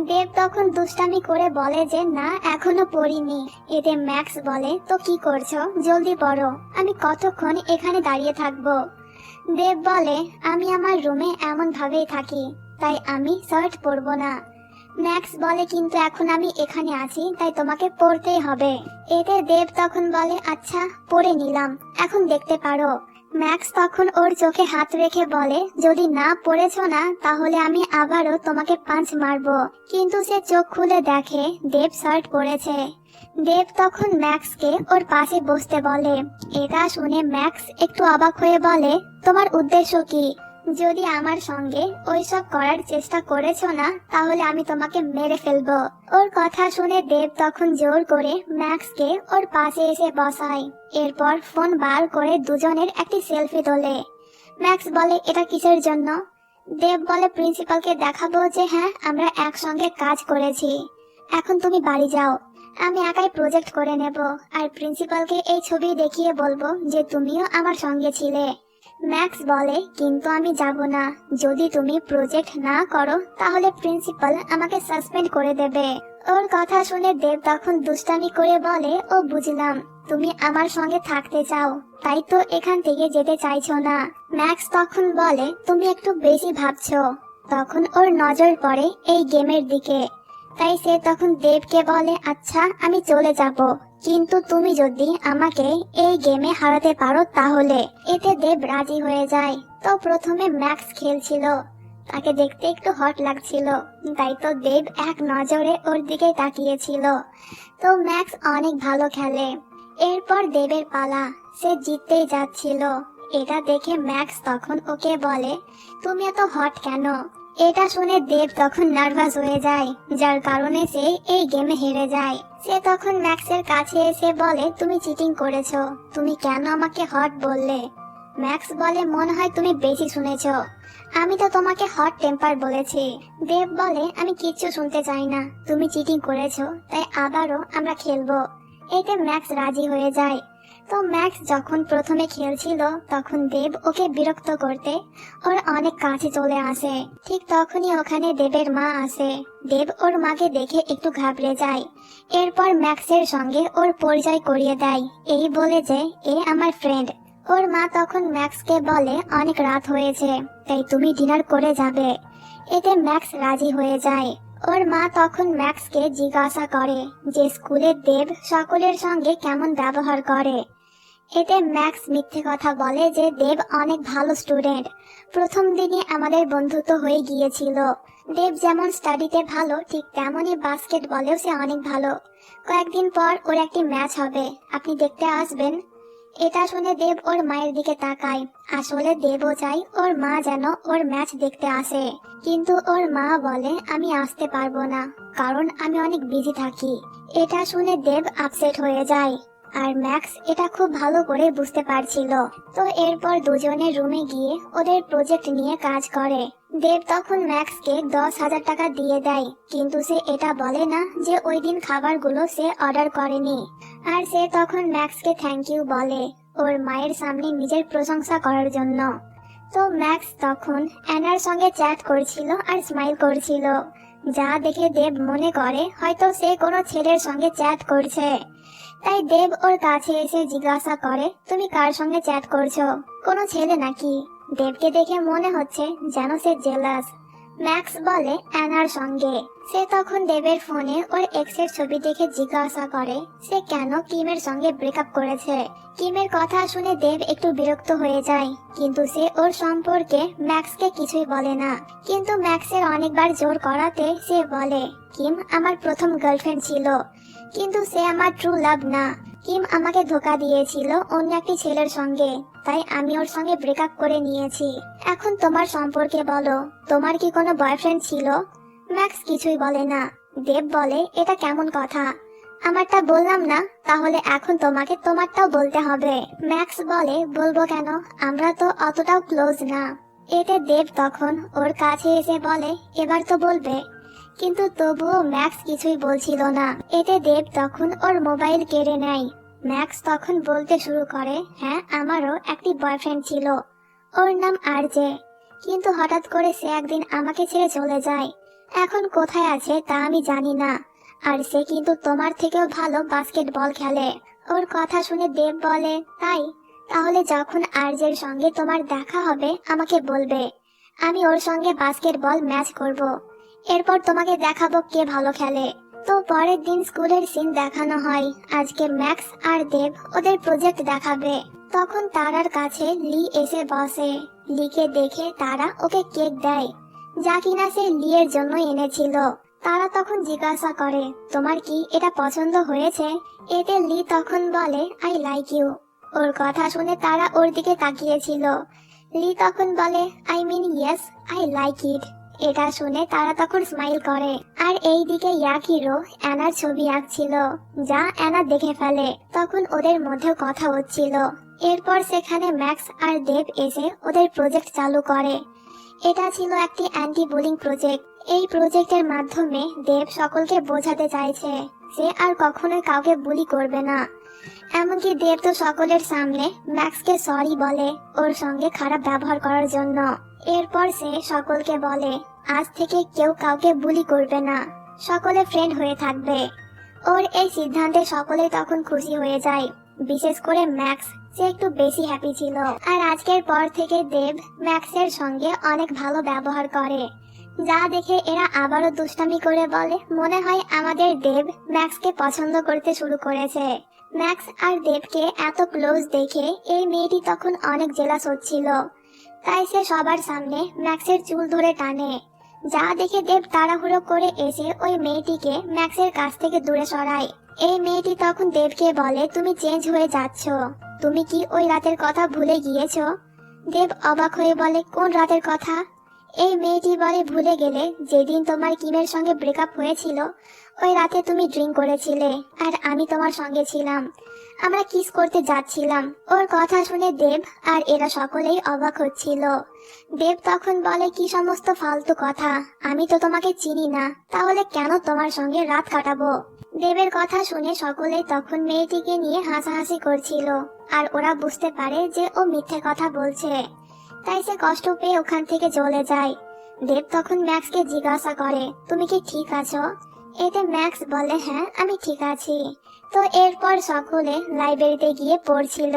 দেব তখন দুষ্টামি করে বলে যে না, এখনো পরিনি। এতে ম্যাক্স বলে, তো কি করছো, জলদি পরো, আমি কতক্ষণ এখানে দাঁড়িয়ে থাকবো? দেব বলে, আমি আমার রুমে এমন ভাবেই থাকি, তাই আমি শার্ট পরবো না। ম্যাক্স বলে, কিন্তু এখন আমি এখানে আছি তাই তোমাকে পরতেই হবে। এতে দেব তখন বলে, আচ্ছা পরে নিলাম, এখন দেখতে পারো। ম্যাক্স তখন ওর চোখে হাত রেখে বলে, যদি না পড়েছো না তাহলে আমি আবারও তোমাকে পাঁচ মারবো। কিন্তু সে চোখ খুলে দেখে দেব শার্ট পরেছে। দেব তখন ম্যাক্সকে ওর পাশে বসতে বলে। এটা শুনে ম্যাক্স একটু অবাক হয়ে বলে, তোমার উদ্দেশ্য কি? যদি আমার সঙ্গে ওইসব করার চেষ্টা করেছো না তাহলে আমি তোমাকে মেরে ফেলবো। ওর কথা শুনে দেব তখন জোর করে ম্যাক্সকে ওর পাশে এসে বসায়। এরপর ফোন বার করে দুজনের একটি সেলফি তোলে। ম্যাক্স বলে, এটা কিসের জন্য? দেব বলে, প্রিন্সিপালকে দেখাবো যে হ্যাঁ আমরা একসঙ্গে কাজ করেছি। এখন তুমি বাড়ি যাও, আমি একাই প্রজেক্ট করে নেব আর প্রিন্সিপালকে এই ছবি দেখিয়ে বলবো যে তুমিও আমার সঙ্গে ছিলে। ম্যাক্স বলে, কিন্তু আমি যাব না, যদি তুমি প্রজেক্ট না করো তাহলে প্রিন্সিপাল আমাকে সাসপেন্ড করে দেবে। ওর কথা শুনে দেব তখন দুষ্টামি করে বলে, ও বুঝলাম, তুমি আমার সঙ্গে থাকতে চাও, তাই তো এখান থেকে যেতে চাইছো না। ম্যাক্স তখন বলে, তুমি একটু বেশি ভাবছো। তখন ওর নজর পড়ে এই গেমের দিকে, তাই সে তখন দেবকে বলে, আচ্ছা আমি চলে যাব, কিন্তু তুমি যদি আমাকে এই গেমে হারাতে পারো তাহলে। এতে দেব রাজি হয়ে যায়। তো প্রথমে ম্যাক্স খেলছিল, তাকে দেখতে একটু হট লাগছিল, তাই তো দেব এক নজরে ওর দিকে তাকিয়েছিল। তো ম্যাক্স অনেক ভালো খেলে। এরপর দেবের পালা। সে জিততেই যাচ্ছিল। এটা দেখে ম্যাক্স তখন ওকে বলে, তুমি এত হট কেন? এটা শুনে দেব তখন নার্ভাস হয়ে যায়, যার কারণে সে এই গেমে হেরে যায়। সে তখন ম্যাক্সের কাছে এসে বলে, তুমি চিটিং করেছো, তুমি কেন আমাকে হট বললে? ম্যাক্স বলে, মনে হয় তুমি বেশি শুনেছো, আমি তো তোমাকে হট টেম্পার বলেছি। দেব বলে, আমি কিচ্ছু শুনতে চাই না, তুমি চিটিং করেছো, তাই আবারও আমরা খেলবো। এতে ম্যাক্স রাজি হয়ে যায়। তো ম্যাক্স যখন প্রথমে খেলছিল তখন দেব ওকে বিরক্ত করতে ওর অনেক কাছে চলে আসে। ঠিক তখনই ওখানে দেবের মা আসে। দেব ওর মাকে দেখে একটু ঘাবড়ে যায়। এরপর ম্যাক্সের সঙ্গে ওর পরিচয় করিয়ে দেয়, এই বলে যে এ আমার ফ্রেন্ড। ওর মা তখন ম্যাক্সকে বলে, অনেক রাত হয়েছে, তাই তুমি ডিনার করে যাবে। এতে ম্যাক্স রাজি হয়ে যায়। ওর মা তখন ম্যাক্সকে জিজ্ঞাসা করে যে স্কুলের দেব সকলের সঙ্গে কেমন ব্যবহার করে। এতে ম্যাক্স মিথ্যে কথা বলে যে দেব অনেক ভালো স্টুডেন্ট, প্রথম দিনই আমাদের বন্ধুত্ব হয়ে গিয়েছিল। দেব যেমন স্টাডিতে ভালো, ঠিক তেমনই বাস্কেটবলেও সে অনেক ভালো। কয়েকদিন পর ওর একটি ম্যাচ হবে, আপনি দেখতে আসবেন। এটা শুনে দেব ওর মায়ের দিকে তাকায়। আসলে দেবও চাই ওর মা যেন ওর ম্যাচ দেখতে আসে, কিন্তু ওর মা বলে, আমি আসতে পারবো না, কারণ আমি অনেক বিজি থাকি। এটা শুনে দেব আপসেট হয়ে যায়, আর ম্যাক্স এটা খুব ভালো করে বুঝতে পারছিল। তো এরপর দুজনে রুমে গিয়ে ওদের প্রজেক্ট নিয়ে কাজ করে। দেব তখন ম্যাক্সকে 10,000 টাকা দিয়ে দেয়, কিন্তু সে এটা বলে না যে ওই দিন খাবারগুলো সে অর্ডার করেনি। আর সে তখন ম্যাক্সকে থ্যাংক ইউ বলে ওর মায়ের সামনে নিজের প্রশংসা করার জন্য। তো ম্যাক্স তখন অ্যানার সঙ্গে চ্যাট করছিল আর স্মাইল করছিল, যা দেখে দেব মনে করে হয়তো সে কোনো ছেলের সঙ্গে চ্যাট করছে। তাই দেব ওর কাছে এসে জিজ্ঞাসা করে, তুমি কার সঙ্গে চ্যাট করছো, কোনো ছেলে নাকি? দেবকে দেখে মনে হচ্ছে যেন সে জেলাস। ম্যাক্স বলে, অ্যানার সঙ্গে। সে তখন দেবের ফোনে ওর এক্সের ছবি দেখে জিজ্ঞাসা করে সে কেন কিমের সঙ্গে ব্রেকআপ করেছে। কিমের কথা শুনে দেব একটু বিরক্ত হয়ে যায়, কিন্তু সে ওর সম্পর্কে ম্যাক্সকে কিছুই বলে না। কিন্তু ম্যাক্সের অনেকবার জোর করাতে সে বলে, কিম আমার প্রথম গার্লফ্রেন্ড ছিল, কিন্তু সে আমার ট্রু লাভ না। কিম আমাকে ধোকা দিয়েছিল অন্য একটি ছেলের সঙ্গে, তাই আমি ওর সঙ্গে ব্রেকআপ করে নিয়েছি। এখন তোমার সম্পর্কে বলো, তোমার কি কোনো বয়ফ্রেন্ড ছিল? ম্যাক্স কিছুই বলে না। দেব বলে, এটা কেমন কথা, আমারটা বললাম না, তাহলে এখন তোমাকে তোমারটাও বলতে হবে। ম্যাক্স বলে, বলবো কেন, আমরা তো অতটাও ক্লোজ না। এতে দেব তখন ওর কাছে এসে বলে, এবার তো বলবে। কিন্তু তবুও ম্যাক্স কিছুই বলছিল না। এতে দেব তখন ওর মোবাইল কেড়ে নেয়। ম্যাক্স তখন বলতে শুরু করে, হ্যাঁ আমারও একটি বয়ফ্রেন্ড ছিল, ওর নাম আরজে, কিন্তু হঠাৎ করে সে একদিন আমাকে ছেড়ে চলে যায়। এখন কোথায় আছে তা আমি জানি না, আর সে কিন্তু তোমার থেকেও ভালো বাস্কেটবল খেলে। ওর কথা শুনে দেব বলে, তাই? তাহলে যখন আরজের সঙ্গে তোমার দেখা হবে আমাকে বলবে, আমি ওর সঙ্গে বাস্কেটবল ম্যাচ করব, এরপর তোমাকে দেখাবো কে ভালো খেলে। তো পরের দিন স্কুলের সিন দেখানো হয়। আজকে ম্যাক্স আর দেব ওদের প্রজেক্ট দেখাবে। তখন তারার কাছে লি এসে বসে। লিকে দেখে তারা ওকে কেক দেয়, যা কিনা সে লিয়ের জন্য এনেছিল। তারা তখন জিজ্ঞাসা করে, তোমার কি এটা পছন্দ হয়েছে? এতে লি তখন বলে, আই লাইক ইউ। ওর কথা শুনে তারা ওর দিকে তাকিয়েছিল। লি তখন বলে, I mean yes, I like it. এটা শুনে তারা তখন স্মাইল করে। আর এইদিকে ইয়াকিরো অ্যানার ছবি আঁকছিল, যা অ্যানা দেখে ফেলে। তখন ওদের মধ্যে কথা হচ্ছিল। এরপর সেখানে ম্যাক্স আর দেব এসে ওদের প্রজেক্ট চালু করে। এটা ছিল একটি অ্যান্টি বুলিং প্রজেক্ট। এই প্রজেক্টের মাধ্যমে দেব সকলকে বোঝাতে চাইছে সে আর কখনোই কাউকে বুলি করবে না। এমনকি দেব তো সকলের সামনে ম্যাক্সকে সরি বলে ওর সঙ্গে খারাপ ব্যবহার করার জন্য। এরপর সে সকলকে বলে, আজ থেকে কেউ কাউকে বুলি করবে না, সকলে ফ্রেন্ড হয়ে থাকবে। ওর এই সিদ্ধান্তে সকলে তখন খুশি হয়ে যায়, বিশেষ করে ম্যাক্স, সে একটু বেশি হ্যাপি ছিল। আর আজকের পর থেকে দেব ম্যাক্সের সঙ্গে অনেক ভালো ব্যবহার করে, যা দেখে এরা আবারও দুষ্টামি করে বলে, মনে হয় আমাদের দেব ম্যাক্সকে পছন্দ করতে শুরু করেছে। ম্যাক্স আর দেবকে এত ক্লোজ দেখে এই মেয়েটি তখন অনেক জেলাস হচ্ছিল, তাই সে সবার সামনে ম্যাক্সের চুল ধরে টানে, যা দেখে দেব তাড়াহুড়ো করে এসে ওই মেয়েটিকে ম্যাক্সের কাছ থেকে দূরে সরায়। এই মেয়েটি তখন দেবকে বলে, তুমি চেঞ্জ হয়ে যাচ্ছ, তুমি কি ওই রাতের কথা ভুলে গিয়েছো? দেব অবাক হয়ে বলে, কোন রাতের কথা? এই মেয়েটি বলে, ভুলে গেলে যেদিন তোমার কিমের সঙ্গে ব্রেকআপ হয়েছিল, ওই রাতে তুমি ড্রিঙ্ক করেছিলে আর আমি তোমার সঙ্গে ছিলাম, আমরা কিস করতে যাচ্ছিলাম। ওর কথা শুনে দেব আর এরা সকলেই অবাক হচ্ছিল। দেব তখন বলে, কি সমস্ত ফালতু কথা, আমি তো তোমাকে চিনি না, তাহলে কেন তোমার সঙ্গে রাত কাটাবো? দেবের কথা শুনে সকলেই তখন মেয়েটিকে নিয়ে হাসাহাসি করছিল, আর ওরা বুঝতে পারে যে ও মিথ্যে কথা বলছে, তাই সে কষ্ট পেয়ে ওখান থেকে চলে যায়। দেব তখন ম্যাক্সকে জিজ্ঞাসা করে, তুমি কি ঠিক আছো? এতে ম্যাক্স বলে, হ্যাঁ আমি ঠিক আছি। তো এরপর সকলে লাইব্রেরিতে গিয়ে পড়ছিল,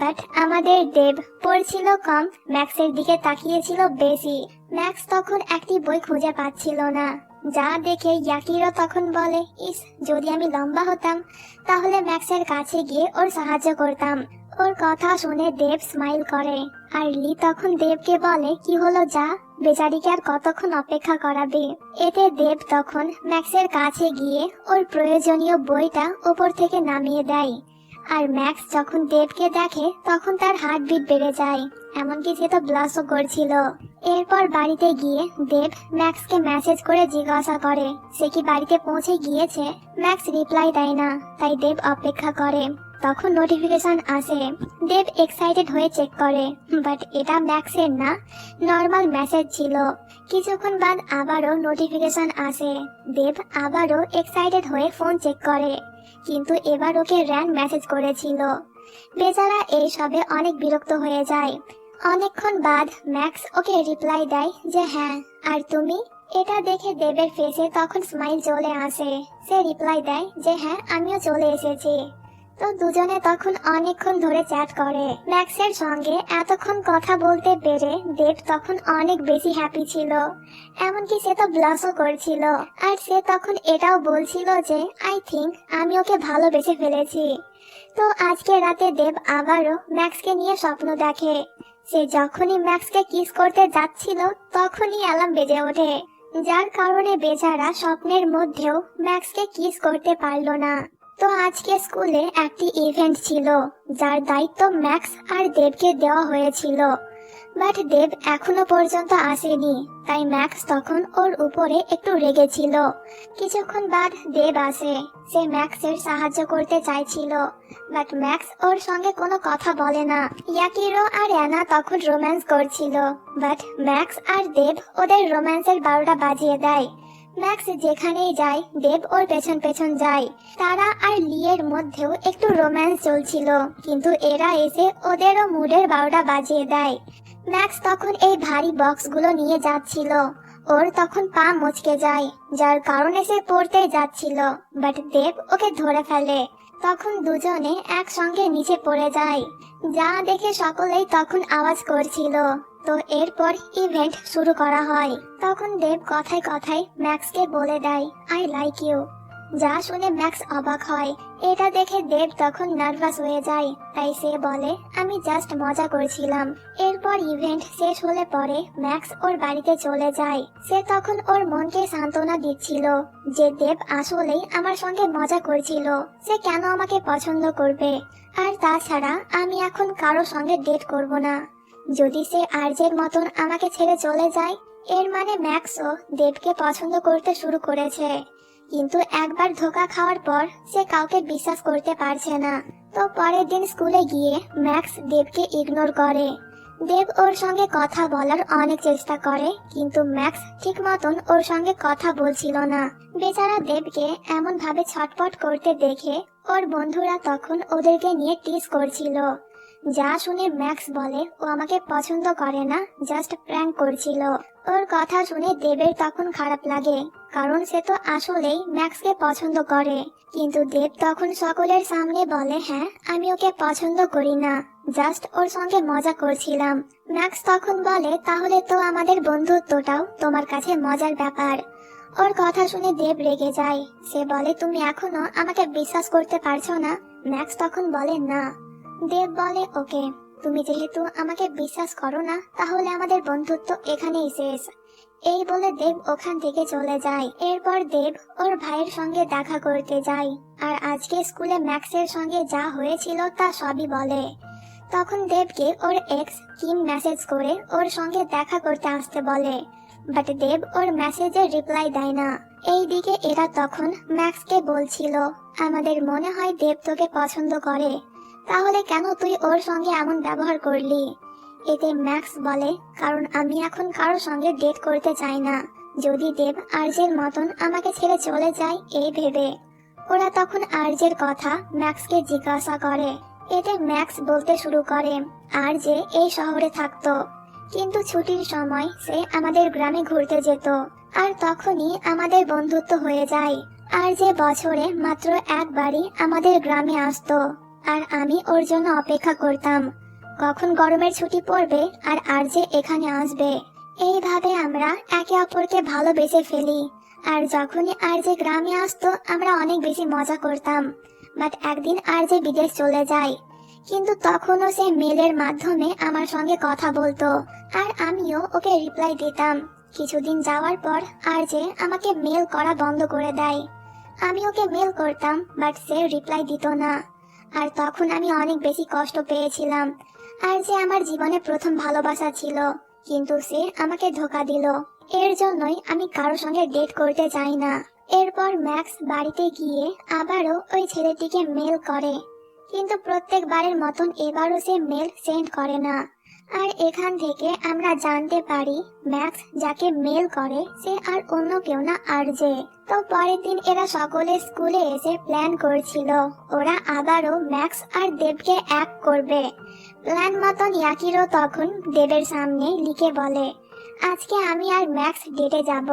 বাট আমাদের দেব পড়ছিল কম, ম্যাক্সের দিকে তাকিয়েছিল বেশি। ম্যাক্স তখন একটি বই খুঁজে পাচ্ছিল না, যা দেখে ইয়াকিরো তখন বলে, ইস, যদি আমি লম্বা হতাম তাহলে ম্যাক্সের কাছে গিয়ে ওর সাহায্য করতাম। ওর কথা শুনে দেব স্মাইল করে, আর লি তখন দেবকে বলে, কি হলো, যা, বেচারিকে আর কতক্ষণ অপেক্ষা করাবে? এতে দেব তখন ম্যাক্সের কাছে গিয়ে ওর প্রয়োজনীয় বইটা উপর থেকে নামিয়ে দেয়। আর ম্যাক্স যখন দেবকে দেখে তখন তার হার্টবিট বেড়ে যায়, এমনকি সে তো ব্লাশও করছিল। এরপর বাড়িতে গিয়ে দেব ম্যাক্সকে মেসেজ করে জিজ্ঞাসা করে সে কি বাড়িতে পৌঁছে গিয়েছে। ম্যাক্স রিপ্লাই দেয় না, তাই দেব অপেক্ষা করে। তখন নোটিফিকেশন আসে, দেব এক্সাইটেড হয়ে চেক করে, বাট এটা ম্যাক্সের না, নর্মাল মেসেজ ছিল। কিছুক্ষণ বাদ আবারও নোটিফিকেশন আসে, দেব আবারও এক্সাইটেড হয়ে ফোন চেক করে, কিন্তু এবার ওকে র্যান মেসেজ করেছিল। বেচারা এই সবে অনেক বিরক্ত হয়ে যায়। অনেকক্ষণ বাদ ম্যাক্স ওকে রিপ্লাই দেয় যে হ্যাঁ, আর তুমি? এটা দেখে দেবের ফেসে তখন স্মাইল চলে আসে। সে রিপ্লাই দেয় যে হ্যাঁ, আমিও চলে এসেছি। তো দুজনে তখন অনেকক্ষণ ধরে চ্যাট করে। ম্যাক্সের সঙ্গে এতক্ষণ কথা বলতে পেরে দেব তখন অনেক বেশি হ্যাপি ছিল, এমনকি সে তো ব্লাশও করছিল। আর সে তখন এটাও বলছিল যে আই থিঙ্ক আমি ওকে ভালোবেসে ফেলেছি। তো আজকে রাতে দেব আবারও ম্যাক্সকে নিয়ে স্বপ্ন দেখে। সে যখনই ম্যাক্সকে কিস করতে যাচ্ছিল তখনই অ্যালার্ম বেজে ওঠে, যার কারণে বেচারা স্বপ্নের মধ্যেও ম্যাক্সকে কিস করতে পারল না। তো আজকে স্কুলে একটি ইভেন্ট ছিল, যার দায়িত্ব ম্যাক্স আর দেবকে দেওয়া হয়েছিল, বাট দেব এখনো পর্যন্ত আসেনি, তাই ম্যাক্স তখন ওর উপরে একটু রেগেছিল। কিছুক্ষণ বাদ দেব আসে। সে ম্যাক্সের সাহায্য করতে চাইছিল, বাট ম্যাক্স ওর সঙ্গে কোনো কথা বলে না। ইয়াকিরো আর অ্যানা তখন রোম্যান্স করছিল, বাট ম্যাক্স আর দেব ওদের রোম্যান্সের 12টা বাজিয়ে দেয়। ম্যাক্স যেখানেই যায় দেব ওর পেছন পেছন যায়। তারা আর লিয়ের মধ্যেও একটু রোম্যান্স চলছিল, কিন্তু এরা এসে ওদেরও মুডের 12টা বাজিয়ে দেয়। ম্যাক্স তখন এই ভারী বক্সগুলো নিয়ে যাচ্ছিল, ওর তখন পা মচকে যায়, যার কারণে সে পড়তে যাচ্ছিল, বাট দেব ওকে ধরে ফেলে। তখন দুজনে একসঙ্গে নিচে পড়ে যায়, যা দেখে সকলেই তখন আওয়াজ করছিল। তো এরপর ইভেন্ট শুরু করা হয়। তখন দেব কথায় কথায় ম্যাক্সকে বলে দেয় আই লাইক ইউ, যা শুনে ম্যাক্স অবাক হয়। এটা দেখে দেব তখন নার্ভাস হয়ে যায়, তাই সে বলে আমি জাস্ট মজা করছিলাম। এরপর ইভেন্ট শেষ হলে পরে ম্যাক্স ওর বাড়িতে চলে যায়। সে তখন ওর মনকে সান্ত্বনা দিচ্ছিল যে দেব আসলেই আমার সঙ্গে মজা করছিল, সে কেন আমাকে পছন্দ করবে, আর তাছাড়া আমি এখন কারো সঙ্গে ডেট করব না। যদি সে আর্যের মতন আমাকে ছেড়ে চলে যায়, এর মানে ম্যাক্সও দেবকে পছন্দ করতে শুরু করেছে। কিন্তু একবার ধোকা খাওয়ার পর সে কাউকে বিশ্বাস করতে পারছে না। তো পরের দিন স্কুলে গিয়ে ম্যাক্স দেবকে ইগনোর করে। দেব ওর সঙ্গে কথা বলার অনেক চেষ্টা করে, কিন্তু ম্যাক্স ঠিক মতন ওর সঙ্গে কথা বলছিল না। বেচারা দেবকে এমন ভাবে ছটফট করতে দেখে ওর বন্ধুরা তখন ওদেরকে নিয়ে টিজ করছিল, যা শুনে ম্যাক্স বলে ও আমাকে পছন্দ করে না, জাস্ট প্র্যাঙ্ক করছিল। ওর কথা শুনে দেবের তখন খারাপ লাগে, কারণ সে তো আসলেই ম্যাক্সকে পছন্দ করে। কিন্তু দেব তখন সকলের সামনে বলে হ্যাঁ, আমি ওকে পছন্দ করি না, জাস্ট ওর সঙ্গে মজা করছিলাম। ম্যাক্স তখন বলে তাহলে তো আমাদের বন্ধুত্বটাও তোমার কাছে মজার ব্যাপার। ওর কথা শুনে দেব রেগে যায়। সে বলে তুমি এখনো আমাকে বিশ্বাস করতে পারছো না। ম্যাক্স তখন বলে না। দেব বলে ওকে, তুমি যেহেতু আমাকে বিশ্বাস করো না, তাহলে আমাদের বন্ধুত্ব এখানেই শেষ। এই বলে দেব ওখান থেকে চলে যায়। এরপর দেব ওর ভাইয়ের সঙ্গে দেখা করতে যায় আর আজকে স্কুলে ম্যাক্সের সঙ্গে যা হয়েছিল তা সবই বলে। তখন দেবকে ওর এক্স কিম মেসেজ করে ওর সঙ্গে দেখা করতে আসতে বলে, বাট দেব ওর মেসেজের রিপ্লাই দেয় না। এইদিকে এরা তখন ম্যাক্সকে বলছিল, আমাদের মনে হয় দেব তোকে পছন্দ করে, তাহলে কেন তুই ওর সঙ্গে এমন ব্যবহার করলি? এতে ম্যাক্স বলে, কারণ আমি এখন কারোর সঙ্গে ডেট করতে চাই না, যদি দেব আর্যের মতন আমাকে ছেড়ে চলে যায় এই ভেবে। ওরা তখন আর্যের কথা ম্যাক্সকে জিজ্ঞাসা করে। এতে ম্যাক্স বলতে শুরু করে আর্যে এই শহরে থাকতো, কিন্তু ছুটির সময় সে আমাদের গ্রামে ঘুরতে যেত আর তখনই আমাদের বন্ধুত্ব হয়ে যায়। আর যে বছরে মাত্র একবারই আমাদের গ্রামে আসতো আর আমি ওর জন্য অপেক্ষা করতাম কখন গরমের ছুটি পড়বে আর যে এখানে আসবে। এইভাবে আমরা একে অপরকে ভালোবেসে ফেলি। আর যখনই আর যে গ্রামে আসতো আমরা অনেক বেশি মজা করতাম। বাট একদিন আর যে বিদেশ চলে যায়, কিন্তু তখনও সে মেলের মাধ্যমে আমার সঙ্গে কথা বলতো আর আমিও ওকে রিপ্লাই দিতাম। কিছুদিন যাওয়ার পর আর যে আমাকে মেল করা বন্ধ করে দেয়। আমি ওকে মেল করতাম বাট সে রিপ্লাই দিত না, আর তখন আমি অনেক বেশি কষ্ট পেয়েছিলাম। আর যে আমার জীবনে প্রথম ভালোবাসা ছিল, কিন্তু সে আমাকে ধোকা দিল। এর জন্যই আমি কারোর সঙ্গে ডেট করতে চাই না। এরপর ম্যাক্স বাড়িতে গিয়ে আবারও ওই ছেলেটিকে মেল করে, কিন্তু প্রত্যেকবারের মতন এবারও সে মেল সেন্ড করে না। আর এখান থেকে আমরা জানতে পারি ম্যাক্স যাকে মেল করে সে আর অন্য কেউ না আরজে। তো পরের দিন এরা সকলে স্কুলে এসে প্ল্যান করছিল ওরা আবারও ম্যাক্স আর দেবকে এক করবে। প্ল্যান মতন ইয়াকিরো তখন দেবের সামনে লিখে বলে, আজকে আমি আর ম্যাক্স ডেটে যাব।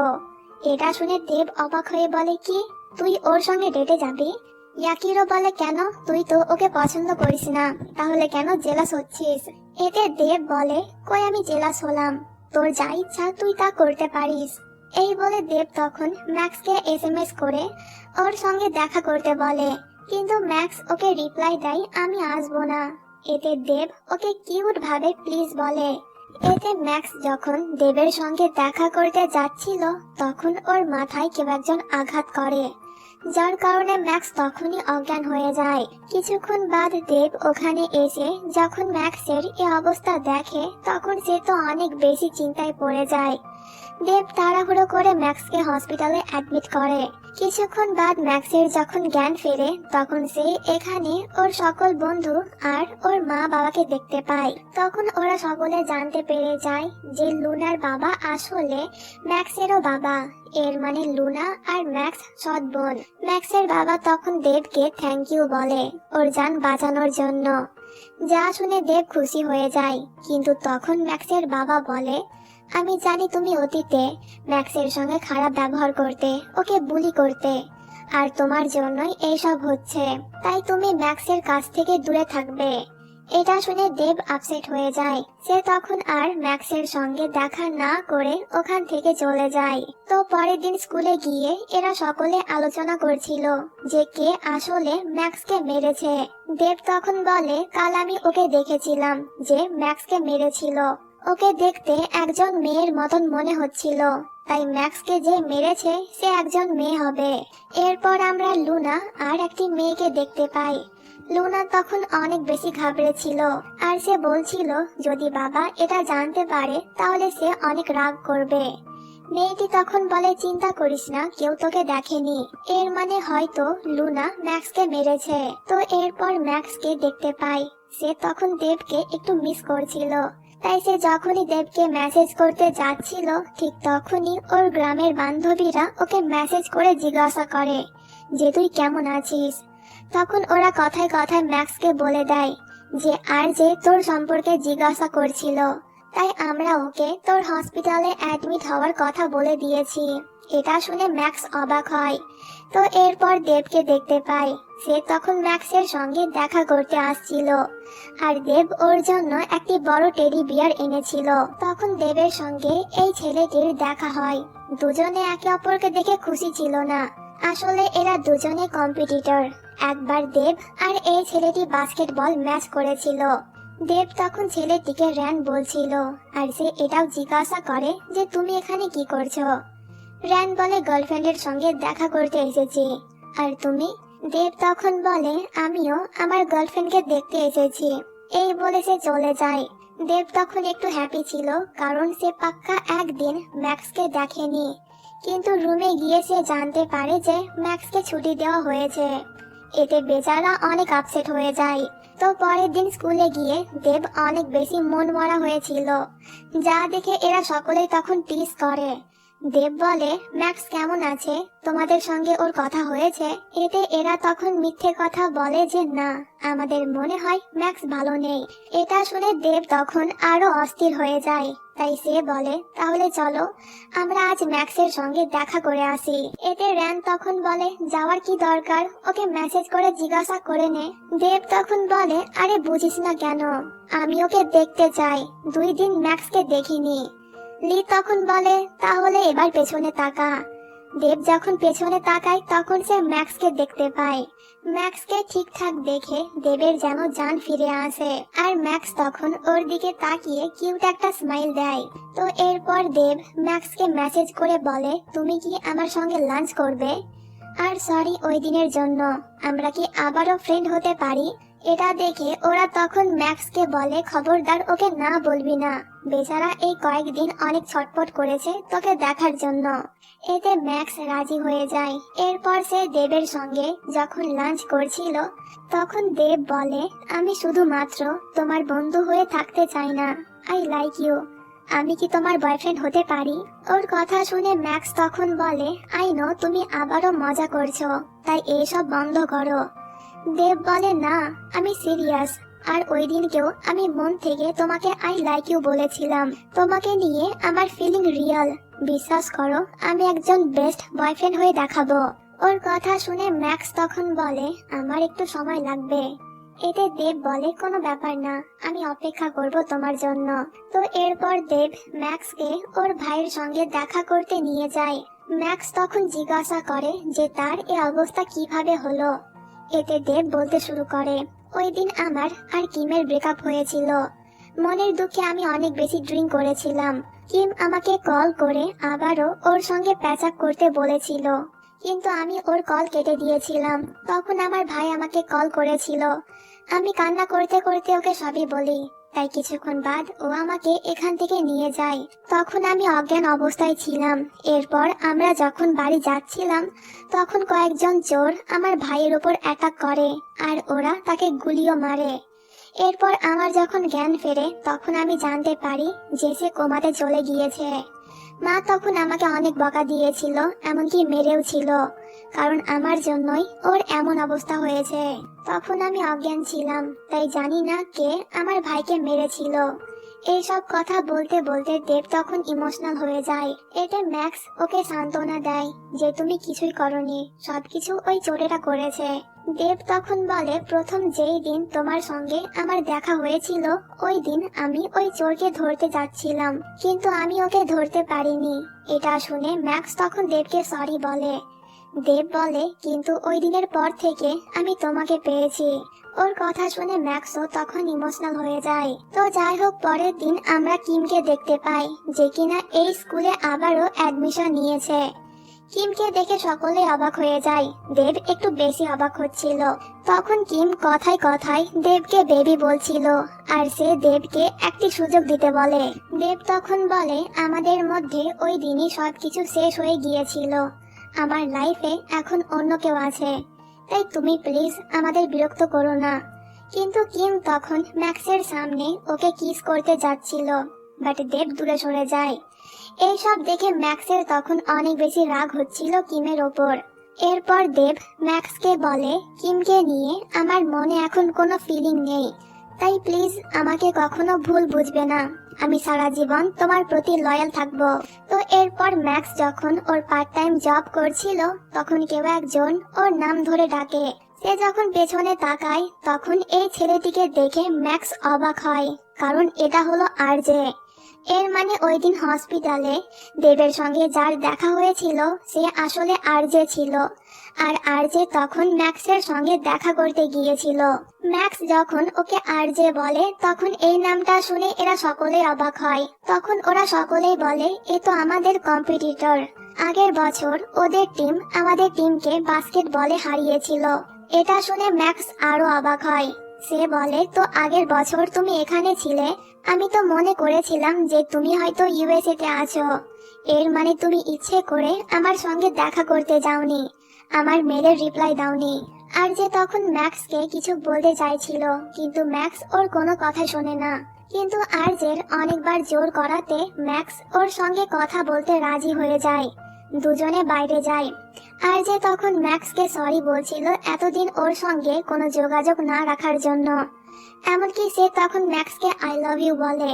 এটা শুনে দেব অবাক হয়ে বলে, কি তুই ওর সঙ্গে ডেটে যাবি? ইয়াকিরো বলে, কেন, তুই তো ওকে পছন্দ করিস না, তাহলে কেন জেলাস হচ্ছিস? এতে দেব বলে, কই আমি জেলাস হলাম, তোর যা ইচ্ছা তুই তা করতে পারিস। এই বলে দেব তখন ম্যাক্সকে এসএমএস করে ওর সঙ্গে দেখা করতে বলে, কিন্তু ম্যাক্স ওকে রিপ্লাই দেয়, আমি আসবো না। এতে দেব ওকে কিউট ভাবে প্লিজ বলে। এতে ম্যাক্স যখন দেবের সঙ্গে দেখা করতে যাচ্ছিল তখন ওর মাথায় কেউ একজন আঘাত করে, যার কারণে ম্যাক্স তখনই অজ্ঞান হয়ে যায়। কিছুক্ষণ বাদ দেব ওখানে এসে যখন ম্যাক্সের এই অবস্থা দেখে তখন সে তো অনেক বেশি চিন্তায় পড়ে যায়। দেব তাড়াহুড়ো করে ম্যাক্সকে হসপিটালে অ্যাডমিট করে। কিছুক্ষণ বাদ ম্যাক্সের যখন জ্ঞান ফেরে তখন সে এখানে ওর সকল বন্ধু আর ওর মা বাবাকে দেখতে পায়। তখন ওরা সকলে জানতে পেরে যায় যে লুনার বাবা আসলে ম্যাক্সেরও বাবা, এর মানে লুনা আর ম্যাক্স সৎ বোন। ম্যাক্সের বাবা তখন দেবকে থ্যাংক ইউ বলে ওর জান বাঁচানোর জন্য, যা শুনে দেব খুশি হয়ে যায়। কিন্তু তখন ম্যাক্সের বাবা বলে, আমি জানি তুমি অতীতে ম্যাক্সের সঙ্গে খারাপ ব্যবহার করতে, ওকে বুলি করতে, আর তোমার জন্যই এইসব হচ্ছে, তাই তুমি ম্যাক্সের কাছ থেকে দূরে থাকবে। এটা শুনে দেব আপসেট হয়ে যায়। সে তখন আর ম্যাক্সের সঙ্গে দেখা না করে ওখান থেকে চলে যায়। তো পরের দিন স্কুলে গিয়ে এরা সকলে আলোচনা করছিল যে কে আসলে ম্যাক্সকে মেরেছে। দেব তখন বলে, কাল আমি ওকে দেখেছিলাম যে ম্যাক্সকে মেরেছিল, ওকে দেখতে একজন মেয়ের মতন মনে হচ্ছিল, তাই ম্যাক্সকে যে মেরেছে সে একজন মেয়ে হবে। এরপর আমরা লুনা আর একটি মেয়েকে দেখতে পাই। লুনা তখন অনেক বেশি ঘাবড়েছিল আর সে বলছিল যদি বাবা এটা জানতে পারে তাহলে সে অনেক রাগ করবে। মেয়েটি তখন বলে, চিন্তা করিস না, কেউ তোকে দেখেনি, এর মানে হয়তো লুনা ম্যাক্সকে মেরেছে। তো এরপর ম্যাক্সকে দেখতে পাই সে তখন দেবকে একটু মিস করছিল, তাই সে যখনই দেবকে মেসেজ করতে যাচ্ছিল ঠিক তখনই ওর গ্রামের বান্ধবীরা ওকে মেসেজ করে জিজ্ঞাসা করে যে তুই কেমন আছিস। তখন ওরা কথায় কথায় ম্যাক্সকে বলে দেয় যে আর যে তোর সম্পর্কে জিজ্ঞাসা করছিল, তাই আমরা ওকে তোর হসপিটালে অ্যাডমিট হওয়ার কথা বলে দিয়েছি। এটা শুনে ম্যাক্স অবাক হয়। তো এরপর দেবকে দেখতে পাই সে তখন ম্যাক্সের সঙ্গে দেখা করতে আসছিল আর দেব ওর জন্য একটি বড় টেডি বিয়ার এনেছিল। তখন দেবের সঙ্গে এই ছেলেটির দেখা হয়। দুজনে একে অপরকে দেখে খুশি ছিল না, আসলে এরা দুজনে কম্পিটিটর। একবার দেব আর এই ছেলেটি বাস্কেটবল ম্যাচ করেছিল, দেব তখন ছেলেটিকে র্যান বলছিল, আর সে এটাও জিজ্ঞাসা করে যে তুমি এখানে কি করছো। র্যান বলে গার্লফ্রেন্ডের সঙ্গে দেখা করতে এসেছি। আর তুমি? দেব তখন বলে আমিও আমার গার্লফ্রেন্ডকে দেখতে এসেছি। এই বলে সে চলে যায়। দেব তখন একটু হ্যাপি ছিল, কারণ সে পাক্কা একদিন ম্যাক্সকে দেখেনি। কিন্তু রুমে গিয়ে সে জানতে পারে যে ম্যাক্সকে ছুটি দেওয়া হয়েছে। এতে বেচারা অনেক আপসেট হয়ে যায়। তো পরের দিন স্কুলে গিয়ে দেব অনেক বেশি মন মরা হয়েছিল, যা দেখে এরা সকলেই তখন টিজ করে। দেব বলে ম্যাক্স কেমন আছে, তোমাদের সঙ্গে ওর কথা হয়েছে? এতে এরা তখন মিথ্যে কথা বলে যে না, আমাদের মনে হয় ম্যাক্স ভালো নেই। এটা শুনে দেব তখন আরো অস্থির হয়ে যায়। তাই সে বলে তাহলে চলো আমরা আজ ম্যাক্সের সঙ্গে দেখা করে আসি। এতে র্যান তখন বলে যাওয়ার কি দরকার, ওকে মেসেজ করে জিজ্ঞাসা করে নে। দেব তখন বলে আরে বুঝিস না কেন, আমি ওকে দেখতে চাই, 2 দিন ম্যাক্সকে দেখিনি। লি তখন বলে তাহলে এবার পেছনে তাকা। দেব যখন পেছনে তাকায় তখন সে ম্যাক্সকে দেখতে পায়। ম্যাক্সকে ঠিকঠাক দেখে দেবের যেন জান ফিরে আসে, আর ম্যাক্স তখন ওর দিকে তাকিয়ে কিউট একটা স্মাইল দেয়। তো এরপর দেব ম্যাক্সকে মেসেজ করে বলে তুমি কি আমার সঙ্গে লাঞ্চ করবে? আর সরি ওই দিনের জন্য, আমরা কি আবারও ফ্রেন্ড হতে পারি? এটা দেখে ওরা তখন ম্যাক্সকে বলে খবরদার ওকে না বলবি না, বেচারা এই কয়েকদিন অনেক ছটপট করেছে তোকে দেখার জন্য। এতে ম্যাক্স রাজি হয়ে যায়। এরপর সে দেবের সঙ্গে যখন লাঞ্চ করছিল তখন দেব বলে আমি শুধুমাত্র তোমার বন্ধু হয়ে থাকতে চাই না, আই লাইক ইউ, আমি কি তোমার বয়ফ্রেন্ড হতে পারি? ওর কথা শুনে ম্যাক্স তখন বলে আই নো তুমি আবারও মজা করছো, তাই এসব বন্ধ করো। দেব বলে না, আমি সিরিয়াস, আর ওই দিনকেও আমি মন থেকে তোমাকে আই লাইক ইউ বলেছিলাম। তোমাকে নিয়ে আমার ফিলিং রিয়েল, বিশ্বাস করো আমি একজন বেস্ট বয়ফ্রেন্ড হয়ে দেখাবো। ওর কথা শুনে ম্যাক্স তখন বলে আমার একটু সময় লাগবে। এতে দেব বলে কোনো ব্যাপার না, আমি অপেক্ষা করব তোমার জন্য। তো এরপর দেব ম্যাক্সকে ওর ভাইয়ের সঙ্গে দেখা করতে নিয়ে যায়। ম্যাক্স তখন জিজ্ঞাসা করে যে তার এই অবস্থা কিভাবে হলো। এতে দেব বলতে শুরু করে ওই দিন আমার আর কিমের ব্রেকআপ হয়েছিল। মনের দুঃখে আমি অনেক বেশি ড্রিঙ্ক করেছিলাম। কিম আমাকে কল করে আবারও ওর সঙ্গে প্যাচ আপ করতে বলেছিল, কিন্তু আমি ওর কল কেটে দিয়েছিলাম। তখন আমার ভাই আমাকে কল করেছিল, আমি কান্না করতে করতে ওকে সবই বলি। তাই কিছুক্ষণ বাদ ও আমাকে এখান থেকে নিয়ে যায়। তখন আমি অজ্ঞান অবস্থায় ছিলাম। এরপর আমরা যখন বাড়ি যাচ্ছিলাম তখন কয়েকজন চোর আমার ভাইয়ের উপর অ্যাটাক করে, আর ওরা তাকে গুলিও মারে। এরপর আমার যখন জ্ঞান ফেরে তখন আমি জানতে পারি যে সে কোমাতে চলে গিয়েছে। মা তখন আমাকে অনেক বকা দিয়েছিল, এমনকি মেরেও ছিল, কারণ আমার জন্যই ওর এমন অবস্থা হয়েছে। তখন আমি অজ্ঞান ছিলাম, তাই জানি না কে আমার ভাইকে মেরেছিল। এইসব কথা বলতে বলতে দেব তখন ইমোশনাল হয়ে যায়। এতে ম্যাক্স ওকে সান্ত্বনা দেয় যে তুমি কিছুই করনি, সবকিছু ওই চোরেরা করেছে। দেব তখন বলে প্রথম যেই দিন তোমার সঙ্গে আমার দেখা হয়েছিল ওই দিন আমি ওই চোরকে ধরতে যাচ্ছিলাম, কিন্তু আমি ওকে ধরতে পারিনি। এটা শুনে ম্যাক্স তখন দেবকে সরি বলে। দেব বলে কিন্তু ওই দিনের পর থেকে আমি তোমাকে পেয়েছি। ওর কথা শুনে ম্যাক্সও তখন ইমোশনাল হয়ে যায়। তো যাই হোক, পরের দিন আমরা কিমকে দেখতে পাই যে কিনা এই স্কুলে আবারও অ্যাডমিশন নিয়েছে। কিমকে দেখে সকলে অবাক হয়ে যায়, দেব একটু বেশি অবাক হচ্ছিল। তখন কিম কথায় কথায় দেবকে বেবি বলছিল, আর সে দেবকে একটি সুযোগ দিতে বলে। দেব তখন বলে আমাদের মধ্যে ওই দিনই সবকিছু শেষ হয়ে গিয়েছিল, আমার লাইফে এখন অন্য কেউ আছে, তাই তুমি প্লিজ আমাদের বিরক্ত করো না। কিন্তু কিম তখন ম্যাক্সের সামনে ওকে কিস করতে যাচ্ছিল, বাট দেব দূরে সরে যায়। এইসব দেখে ম্যাক্সের তখন অনেক বেশি রাগ হচ্ছিল কিমের ওপর। এরপর দেব ম্যাক্সকে বলে কিমকে নিয়ে আমার মনে এখন কোনো ফিলিং নেই, তাই প্লিজ আমাকে কখনো ভুল বুঝবে না, আমি সারা জীবন তোমার প্রতি লয়াল থাকবো। তো এরপর ম্যাক্স যখন ওর পার্ট টাইম জব করছিল তখন কেউ একজন ওর নাম ধরে ডাকে। সে যখন পেছনে তাকায় তখন এই ছেলেটিকে দেখে ম্যাক্স অবাক হয়, কারণ এটা হলো আরজে। এর মানে ওই দিন হসপিটালে দেবের সঙ্গে যার দেখা হয়েছিল সে আসলে আরজে ছিল। আর আরজে তখন ম্যাক্সের সঙ্গে দেখা করতে গিয়েছিল। ম্যাক্স যখন ওকে আরজে বলে তখন এই নামটা শুনে এরা সকলেই অবাক হয়। তখন ওরা সকলেই বলে এ তো আমাদের কম্পিটিটর, আগের বছর ওদের টিম আমাদের টিমকে বাস্কেটবলে হারিয়েছিল। এটা শুনে ম্যাক্স আরো অবাক হয়। সে বলে তো আগের বছর তুমি এখানে ছিলে, আমি তো মনে করেছিলাম যে তুমি হয়তো ইউএসএ তে আছো। এর মানে তুমি ইচ্ছে করে আমার সঙ্গে দেখা করতে যাওনি, আমার মেলের রিপ্লাই দাওনি। আর যে তখন ম্যাক্সকে কিছু বলতে চাইছিল, কিন্তু ম্যাক্স ওর কোনো কথা শোনে না। কিন্তু আরজের অনেকবার জোর করাতে ম্যাক্স ওর সঙ্গে কথা বলতে রাজি হয়ে যায়। দুজনে বাইরে যায়। আর যে তখন ম্যাক্সকে সরি বলছিল এতদিন ওর সঙ্গে কোনো যোগাযোগ না রাখার জন্য। এমনকি সে তখন ম্যাক্সকে আই লাভ ইউ বলে,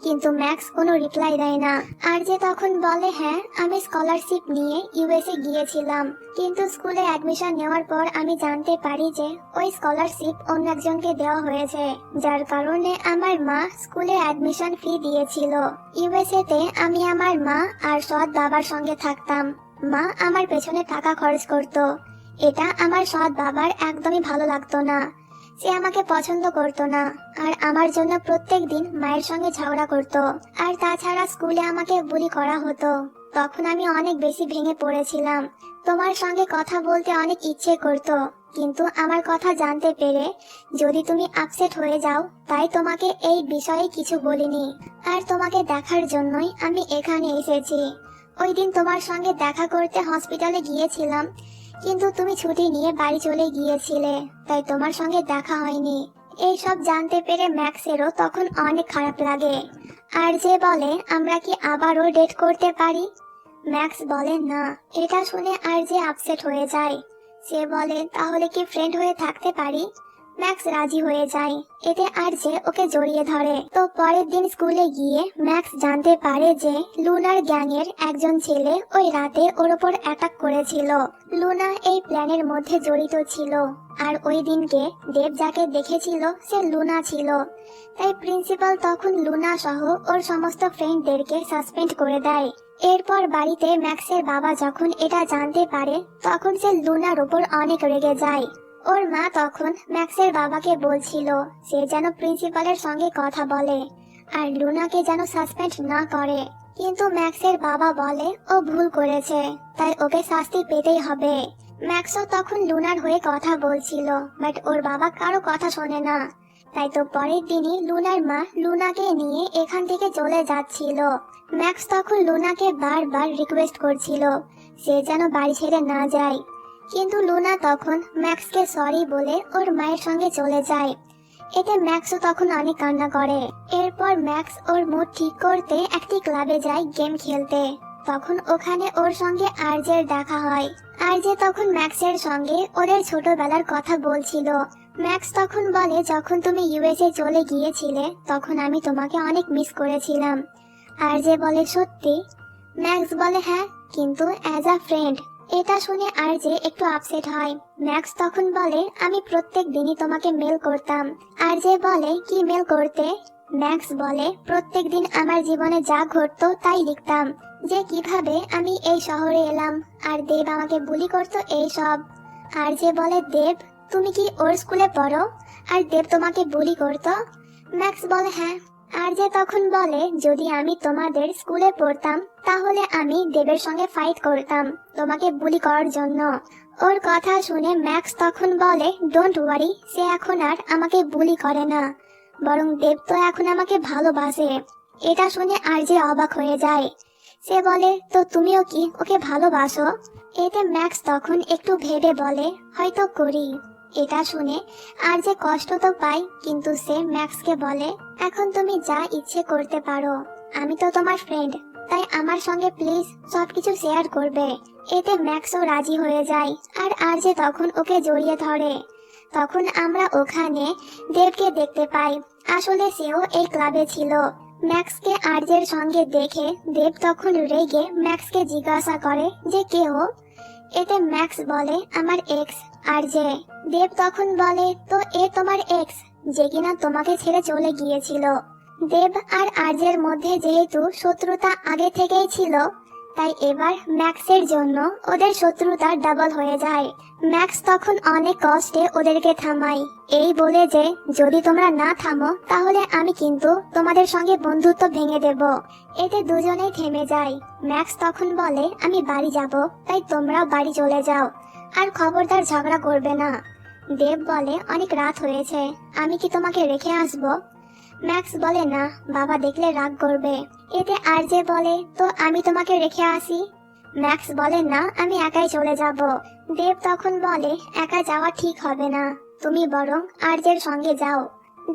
কিন্তু ম্যাক্স কোনো রিপ্লাই দেয় না। আর যে তখন বলে হ্যাঁ আমি স্কলারশিপ নিয়ে ইউএসএ গিয়েছিলাম, কিন্তু স্কুলে অ্যাডমিশন নেওয়ার পর আমি জানতে পারি যে ওই স্কলারশিপ অন্য একজনকে দেওয়া হয়েছে, যার কারণে আমার মা স্কুলে অ্যাডমিশন ফি দিয়েছিল। ইউএসএ তে আমি আমার মা আর সৎ বাবার সঙ্গে থাকতাম। মা আমার পেছনে টাকা খরচ করত। এটা আমার সৎ বাবার একদমই ভালো লাগতো না। সে আমাকে পছন্দ করতো না আর আমার জন্য প্রত্যেক দিন মায়ের সঙ্গে ঝগড়া করতো। আর তাছাড়া স্কুলে আমাকে বুলি করা হতো। তখন আমি অনেক বেশি ভেঙে পড়েছিলাম। তোমার সঙ্গে কথা বলতে অনেক ইচ্ছে করতো, কিন্তু আমার কথা জানতে পেরে যদি তুমি আপসেট হয়ে যাও তাই তোমাকে এই বিষয়ে কিছু বলিনি। আর তোমাকে দেখার জন্যই আমি এখানে এসেছি। ওই দিন তোমার সঙ্গে দেখা করতে হসপিটালে গিয়েছিলাম, কিন্তু তুমি ছুটি নিয়ে বাড়ি চলে গিয়েছিলে, তাই তোমার সঙ্গে দেখা হয়নি। এই সব জানতে পেরে ম্যাক্সেরও তখন অনেক খারাপ লাগে। আর যে বলে আমরা কি আবারও ডেট করতে পারি? ম্যাক্স বলে না। এটা শুনে আর যে আপসেট হয়ে যায়। সে বলে তাহলে কি ফ্রেন্ড হয়ে থাকতে পারি? ম্যাক্স রাজি হয়ে যায়। এতে আর যে ওকে জড়িয়ে ধরে। তো পরের দিন স্কুলে গিয়ে ম্যাক্স জানতে পারে যে লুনার গ্যাংয়ের একজন ছেলে ওই রাতে ওর ওপর অ্যাটাক করেছিল। লুনা এই প্ল্যানের মধ্যে জড়িত ছিল। আর ওই দিনকে দেব যাকে দেখেছিল সে লুনা ছিল। তাই প্রিন্সিপাল তখন লুনা সহ ওর সমস্ত ফ্রেন্ডদেরকে সাসপেন্ড করে দেয়। এরপর বাড়িতে ম্যাক্সের বাবা যখন এটা জানতে পারে তখন সে লুনার ওপর অনেক রেগে যায়। ওর মা তখন ম্যাক্সের বাবাকে বলছিল সে যেন প্রিন্সিপালের সঙ্গে কথা বলে আর লুনাকে যেন সাসপেন্ড না করে। কিন্তু ম্যাক্সের বাবা বলে ও ভুল করেছে, তাই ওকে শাস্তি পেতেই হবে। ম্যাক্সও তখন লুনার হয়ে কথা বলছিল, বাট ওর বাবা কারো কথা শোনে না। তাই তো পরের দিনই লুনার মা লুনাকে নিয়ে এখান থেকে চলে যাচ্ছিল। ম্যাক্স তখন লুনাকে বারবার রিকোয়েস্ট করছিল সে যেন বাড়ি ছেড়ে না যায়, কিন্তু লুনা তখন ম্যাক্সকে সরি বলে ওর মায়ের সঙ্গে চলে যায়। এতে ম্যাক্সও তখন অনেক কান্না করে। এরপর ম্যাক্স ওর মুড ঠিক করতে একটি ক্লাবে যায় গেম খেলতে। তখন ওখানে ওর সঙ্গে আরজের দেখা হয়। আরজে তখন ম্যাক্সের সঙ্গে ওদের ছোটবেলার কথা বলছিল। ম্যাক্স তখন বলে যখন তুমি ইউএসএ চলে গিয়েছিলে তখন আমি তোমাকে অনেক মিস করেছিলাম। আরজে বলে সত্যি? ম্যাক্স বলে হ্যাঁ, কিন্তু অ্যাজ আ ফ্রেন্ড। এটা শুনে আরজে একটু আপসেট হয়। ম্যাক্স তখন বলে আমি প্রত্যেক দিনই তোমাকে মেল করতাম। আরজে বলে কি মেল করতে? ম্যাক্স বলে প্রত্যেক দিন আমার জীবনে যা ঘটতো তাই লিখতাম, যে কিভাবে আমি এই শহরে এলাম আর দেব আমাকে বুলি করতো এই সব। আরজে বলে দেব, তুমি কি ওর স্কুলে পড়ো আর দেব তোমাকে বুলি করতো? ম্যাক্স বলে হ্যাঁ। আরজে তখন বলে যদি আমি তোমাদের স্কুলে পড়তাম তাহলে আমি দেবের সঙ্গে ফাইট করতাম তোমাকে বুলি করার জন্য। ওর কথা শুনে ম্যাক্স তখন বলে ডোন্ট ওয়ারি, সে এখন আর আমাকে বুলি করে না, বরং দেব তো এখন আমাকে ভালোবাসে। এটা শুনে আরজে অবাক হয়ে যায়। সে বলে তো তুমিও কি ওকে ভালোবাসো? এতে ম্যাক্স তখন একটু ভেবে বলে হয়তো করি। এটা শুনে আরজে কষ্ট তো পায়, কিন্তু সে ম্যাক্সকে বলে এখন তুমি যা ইচ্ছে করতে পারো, আমি তো তোমার ফ্রেন্ড, তাই আমার সঙ্গে প্লিজ সবকিছু শেয়ার করবে। এতে ম্যাক্সও রাজি হয়ে যায় আর আরজে তখন ওকে জড়িয়ে ধরে। তখন আমরা ওখানে দেবকে দেখতে পাই। আসলে সেও এই ক্লাবে ছিল। ম্যাক্সকে আরজের সঙ্গে দেখে দেব তখন রেগে ম্যাক্সকে জিজ্ঞাসা করে যে কে ও? এতে ম্যাক্স বলে আমার এক্স আরজে। দেব তখন বলে তো এ তোমার এক্স যে কিনা তোমাকে ছেড়ে চলে গিয়েছিল। দেব আর আরজের মধ্যে যেহেতু শত্রুতা আগে থেকেই ছিল, তাই এবার ম্যাক্সের জন্য ওদের শত্রুতা ডাবল হয়ে যায়। ম্যাক্স তখন অনেক কষ্টে ওদেরকে থামায়, এই বলে যে যদি তোমরা না থামো তাহলে আমি কিন্তু তোমাদের সঙ্গে বন্ধুত্ব ভেঙে দেব। এতে দুজনেই থেমে যায়। ম্যাক্স তখন বলে আমি বাড়ি যাব, তাই তোমরাও বাড়ি চলে যাও, আর খবরদার ঝগড়া করবে না। দেব বলে অনেক রাত হয়েছে, আমি কি তোমাকে রেখে আসবো? ম্যাক্স বলে না, বাবা দেখলে রাগ করবে। এতে আরজে বলে তো আমি তোমাকে রেখে আসি। ম্যাক্স বলে না, আমি একাই চলে যাব। দেব তখন বলে একা যাওয়া ঠিক হবে না, তুমি বরং আরজের সঙ্গে যাও।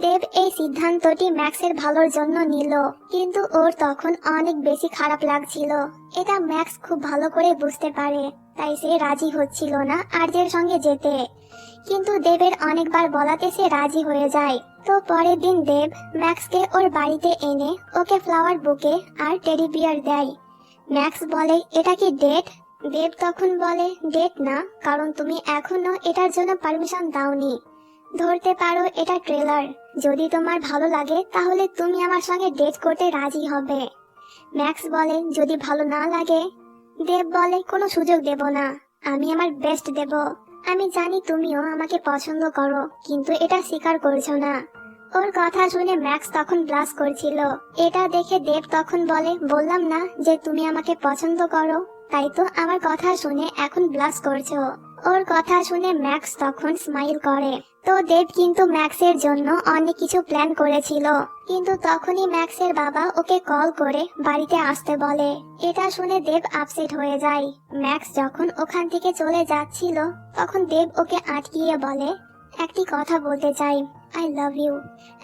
দেব এই সিদ্ধান্তটি ম্যাক্সের ভালোর জন্য নিল, কিন্তু ওর তখন অনেক বেশি খারাপ লাগছিল। এটা ম্যাক্স খুব ভালো করে বুঝতে পারে, তাই সে রাজি হচ্ছিল না আরজের সঙ্গে যেতে। কিন্তু দেবের অনেকবার বলাতে সে রাজি হয়ে যায়। তো পরের দিন দেব ম্যাক্সকে ওর বাড়িতে এনে ওকে ফ্লাওয়ার বুকে আর টেডি বিয়ার দেয়। ম্যাক্স বলে এটা কি ডেট? দেব তখন বলে ডেট না, কারণ তুমি এখনো এটার জন্য পারমিশন দাওনি। ধরতে পারো এটা ট্রেলার, যদি তোমার ভালো লাগে তাহলে তুমি আমার সঙ্গে ডেট করতে রাজি হবে। ম্যাক্স বলে যদি ভালো না লাগে? দেব বলে কোনো সুযোগ দেব না, আমি আমার বেস্ট দেব। আমি জানি তুমিও আমাকে পছন্দ করো, কিন্তু এটা স্বীকার করছো না। ওর কথা শুনে ম্যাক্স তখন ব্লাশ করছিল। এটা দেখে দেব তখন বলে বললাম না যে তুমি আমাকে পছন্দ করো, তাই তো আমার কথা শুনে এখন ব্লাশ করছো। ওর কথা শুনে ম্যাক্স তখন স্মাইল করে। তো দেব কিন্তু ম্যাক্সের জন্য অনেক কিছু প্ল্যান করেছিল, কিন্তু তখনই ম্যাক্সের বাবা ওকে কল করে বাড়িতে আসতে বলে। এটা শুনে দেব আপসেট হয়ে যায়। ম্যাক্স যখন ওখান থেকে চলে যাচ্ছিল তখন দেব ওকে আটকিয়ে বলে একটি কথা বলতে চাই, আই লাভ ইউ।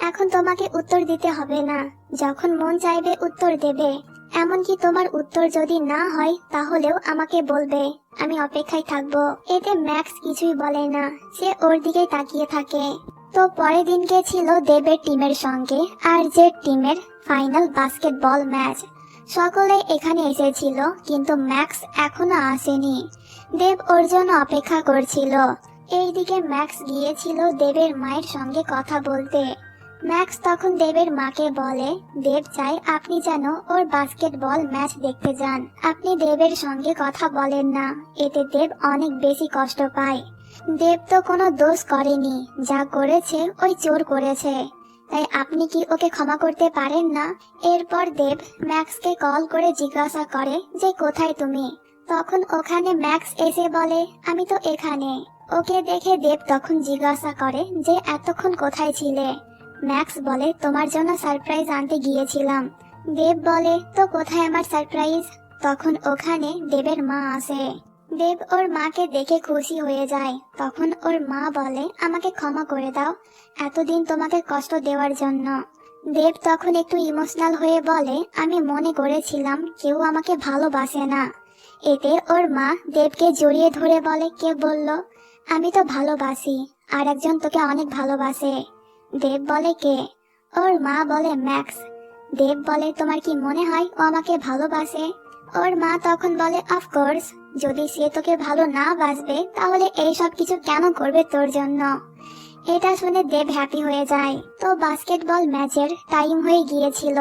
এখন তোমাকে উত্তর দিতে হবে না, যখন মন চাইবে উত্তর দেবে। এমনকি তোমার উত্তর যদি না হয় তাহলেও আমাকে বলবে, আমি অপেক্ষায় থাকবো। এতে ম্যাক্স কিছুই বলে না, সে ওর দিকে তাকিয়ে থাকে। তো পরের দিনকে ছিল দেবের টিমের সঙ্গে আর যে টিমের ফাইনাল বাস্কেটবল ম্যাচ। সকলে এখানে এসেছিল, কিন্তু ম্যাক্স এখনো আসেনি। দেব ওর জন্য অপেক্ষা করছিল। এইদিকে ম্যাক্স গিয়েছিল দেবের মায়ের সঙ্গে কথা বলতে। ম্যাক্স তখন দেবের মাকে বলে দেব চাই আপনি যেন ওর বাস্কেটবল ম্যাচ দেখতে যান। আপনি দেবের সঙ্গে কথা বলেন না, এতে দেব অনেক বেশি কষ্ট পায়। দেব তো কোনো দোষ করেনি, যা করেছে ওই চোর করেছে, তাই আপনি কি ওকে ক্ষমা করতে পারেন না? এরপর দেব ম্যাক্সকে কল করে জিজ্ঞাসা করে যে কোথায় তুমি? তখন ওখানে ম্যাক্স এসে বলে আমি তো এখানে। ওকে দেখে দেব তখন জিজ্ঞাসা করে যে এতক্ষণ কোথায় ছিলে? ম্যাক্স বলে তোমার জন্য সারপ্রাইজ আনতে গিয়েছিলাম। দেব বলে তো কোথায় আমার সারপ্রাইজ? তখন ওখানে দেবের মা আসে। দেব ওর মাকে দেখে খুশি হয়ে যায়। তখন ওর মা বলে আমাকে ক্ষমা করে দাও এতদিন তোমাকে কষ্ট দেওয়ার জন্য। দেব তখন একটু ইমোশনাল হয়ে বলে আমি মনে করেছিলাম কেউ আমাকে ভালোবাসে না। এতে ওর মা দেবকে জড়িয়ে ধরে বলে কে বলল? আমি তো ভালোবাসি, আর একজন তোকে অনেক ভালোবাসে। দেব বলে কে? ওর মা বলে ম্যাক্স। দেব বলে তোমার কি মনে হয় ও আমাকে ভালোবাসে? ওর মা তখন বলে অফকোর্স, যদি সে তোকে ভালো না বাসবে তাহলে এই সব কিছু কেন করবে তোর জন্য? এটা শুনে দেব হ্যাপি হয়ে যায়। তো বাস্কেটবল ম্যাচের টাইম হয়ে গিয়েছিল,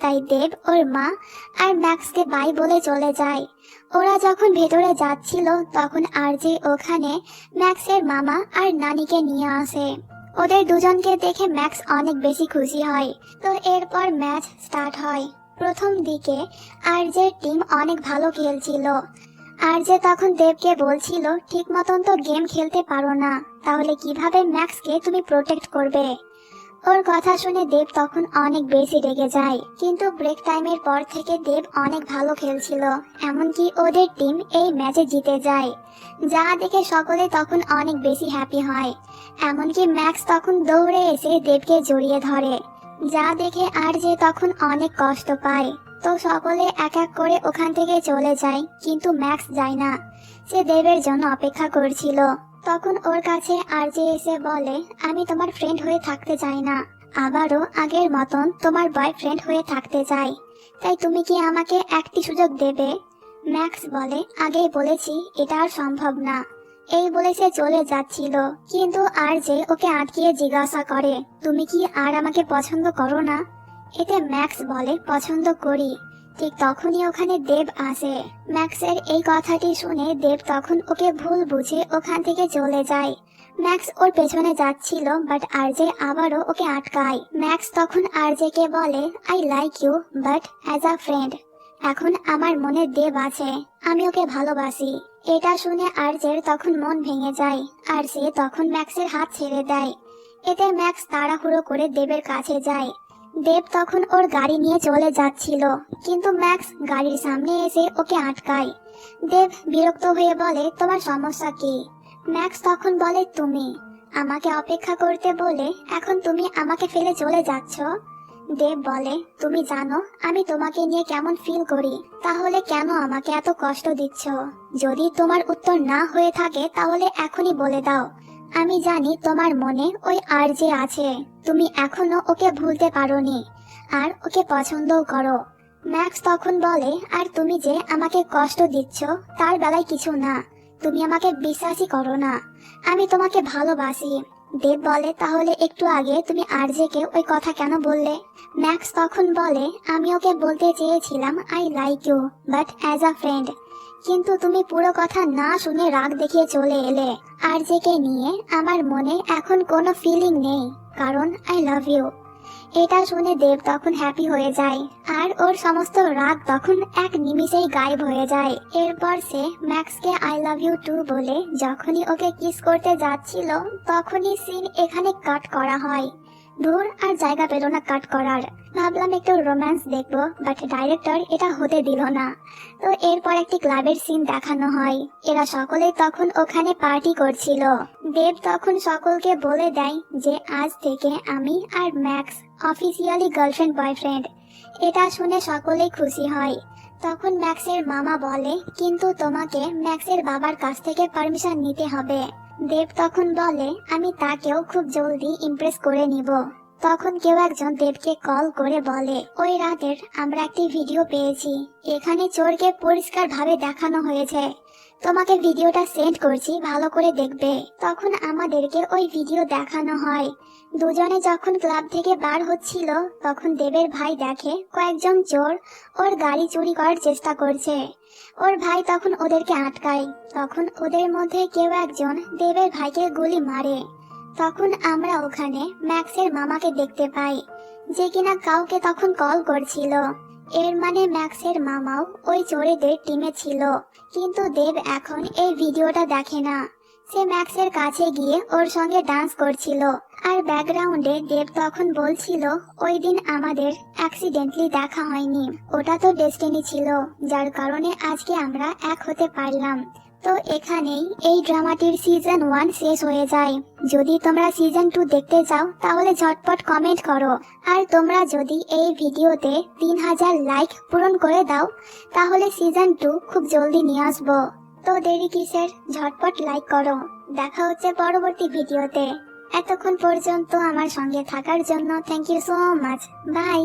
তাই দেব ওর মা আর ম্যাক্সকে বাই বলে চলে যায়। ওরা যখন ভেতরে যাচ্ছিল তখন আরজে ওখানে ম্যাক্সের মামা আর নানিকে নিয়ে আসে। ওদের দুজনকে দেখে ম্যাক্স অনেক বেশি খুশি হয়। তো এরপর ম্যাচ স্টার্ট হয়। প্রথম দিকে আরজের টিম অনেক ভালো খেলছিল। আরজে তখন দেবকে বলছিল ঠিক মতন তো গেম খেলতে পারো না, তাহলে কিভাবে ম্যাক্সকে তুমি প্রোটেক্ট করবে? ওর কথা শুনে দেব তখন অনেক বেশি রেগে যায়। কিন্তু ব্রেক টাইমের পর থেকে দেব অনেক ভালো খেলছিল, এমনকি ওদের টিম এই ম্যাচে জিতে যায়, যা দেখে সকলে তখন অনেক বেশি হ্যাপি হয়। এমনকি ম্যাক্স তখন দৌড়ে এসে দেবকে জড়িয়ে ধরে, যা দেখে আরজে তখন অনেক কষ্ট পায়। তো সকলে এক এক করে ওখান থেকে চলে যায়, কিন্তু ম্যাক্স যায় না, সে দেবের জন্য অপেক্ষা করছিল। তখন ওর কাছে আরজে এসে বলে আমি তোমার ফ্রেন্ড হয়ে থাকতে চাই না, আবারও আগের মতন তোমার বয়ফ্রেন্ড হয়ে থাকতে চাই, তাই তুমি কি আমাকে একটি সুযোগ দেবে? ম্যাক্স বলে আগেই বলেছি এটা আর সম্ভব না। এই বলে সে চলে যাচ্ছিল, কিন্তু আরজে ওকে আটকিয়ে জিজ্ঞাসা করে তুমি কি আর আমাকে পছন্দ করো না? এতে ম্যাক্স বলে পছন্দ করি, ঠিক তখনই ওখানে দেব আসে। ম্যাক্সের এই কথাটি শুনে দেব তখন ওকে ভুল বুঝে ওখান থেকে চলে যায়। ম্যাক্স ওর পেছনে যাচ্ছিল, বাট আরজে আবারও ওকে আটকায়। ম্যাক্স তখন আরজে কে বলে, I like you but as a friend. এখন আমার মনে দেব আছে, আমি ওকে ভালোবাসি। এটা শুনে আরজের তখন মন ভেঙে যায়, আর সে তখন ম্যাক্সের হাত ছেড়ে দেয়। এতে ম্যাক্স তাড়াহুড়ো করে দেবের কাছে যায়। দেব তখন ওর গাড়ি নিয়ে চলে যাচ্ছিল, কিন্তু ম্যাক্স গাড়ির সামনে এসে ওকে আটকায়। দেব বিরক্ত হয়ে বলে, তোমার সমস্যা কি? ম্যাক্স তখন বলে, তুমি আমাকে অপেক্ষা করতে বলে এখন তুমি আমাকে ফেলে চলে যাচ্ছ। দেব বলে, তুমি জানো আমি তোমাকে নিয়ে কেমন ফিল করি, তাহলে কেন আমাকে এত কষ্ট দিচ্ছ? যদি তোমার উত্তর না হয়ে থাকে তাহলে এখনই বলে দাও। আমি জানি তোমার মনে ওই আরজে আছে, তুমি এখনো ওকে ভুলতে পারোনি, আর ওকে পছন্দও করো। ম্যাক্স তখন বলে, আর তুমি যে আমাকে কষ্ট দিচ্ছ তার বেলায় কিছু না, তুমি আমাকে বিশ্বাসই করো না, আমি তোমাকে ভালোবাসি। দেব বলে, তাহলে একটু আগে তুমি আরজেকে ওই কথা কেন বললে? ম্যাক্স তখন বলে, আমি ওকে বলতে চেয়েছিলাম I like you but as a friend, কিন্তু তুমি পুরো কথা না শুনে রাগ দেখিয়ে চলে এলে। আরজেকে নিয়ে আমার মনে এখন কোনো ফিলিং নেই, কারণ আই লাভ ইউ। এটা শুনে দেব তখন হ্যাপি হয়ে যায়, আর ওর সমস্ত রাগ তখন এক নিমিষেই গায়েব হয়ে যায়। এরপর সে ম্যাক্সকে আই লাভ ইউ টু বলে যখনই ওকে কিস করতে যাচ্ছিল, তখনই সিন এখানে কাট করা হয়। ধুর, আর জায়গা পেল না কাট করার। ভাবলাম একটু রোম্যান্স দেখবো, বাট ডাইরেক্টর এটা হতে দিল না। তো এরপর একটি ক্লাবের সিন দেখানো হয়। এরা সকলেই তখন ওখানে পার্টি করছিল। দেব তখন সকলকে বলে দেয় যে আজ থেকে আমি আর ম্যাক্স অফিসিয়ালি গার্লফ্রেন্ড বয়ফ্রেন্ড। এটা শুনে সকলেই খুশি হয়। তখন ম্যাক্সের মামা বলে, কিন্তু তোমাকে ম্যাক্সের বাবার কাছ থেকে পারমিশন নিতে হবে। দেব তখন বলে, আমি তাকেও খুব জলদি ইমপ্রেস করে নিব। তখন কেউ একজন দেবকে কল করে বলে, ওই রাতের আমরা একটি ভিডিও পেয়েছি, এখানে চোরকে পরিষ্কার ভাবে দেখানো হয়েছে, তোমাকে ভিডিওটা সেন্ড করছি, ভালো করে দেখবে। তখন আমাদেরকে ওই ভিডিও দেখানো হয়। দুজনে যখন ক্লাব থেকে বার হচ্ছিল, তখন দেবের ভাই দেখে কয়েকজন চোর ওর গাড়ি চুরি করার চেষ্টা করছে। ওর ভাই তখন ওদেরকে আটকায়। তখন ওদের মধ্যে কেউ একজন দেবের ভাইকে গুলি মারে। তখন আমরা ওখানে ম্যাক্সের মামাকে দেখতে পাই, যে কিনা কাউকে তখন কল করছিল। এর মানে ম্যাক্সের মামাও ওই চোরেদের টিমে ছিল। কিন্তু দেব এখন এই ভিডিওটা দেখে না। সে ম্যাক্সের কাছে গিয়ে ওর সঙ্গে ডান্স করছিল, আর ব্যাকগ্রাউন্ডে দেব তখন বলছিল, ওই দিন আমাদের অ্যাক্সিডেন্টলি দেখা হয়নি, ওটা তো ডেস্টিনি ছিল, যার কারণে আজকে আমরা এক হতে পারলাম। তো এখানেই এই ড্রামাটির সিজন 1 শেষ হয়ে যায়। যদি তোমরা সিজন 2 দেখতে চাও তাহলে ঝটপট কমেন্ট করো, আর তোমরা যদি এই ভিডিওতে 3000 লাইক পূরণ করে দাও তাহলে সিজন 2 খুব জলদি নিয়ে আসবো। তো দেরি কিসের, ঝটপট লাইক করো। দেখা হচ্ছে পরবর্তী ভিডিওতে। এতক্ষণ পর্যন্ত আমার সঙ্গে থাকার জন্য thank you so much. By.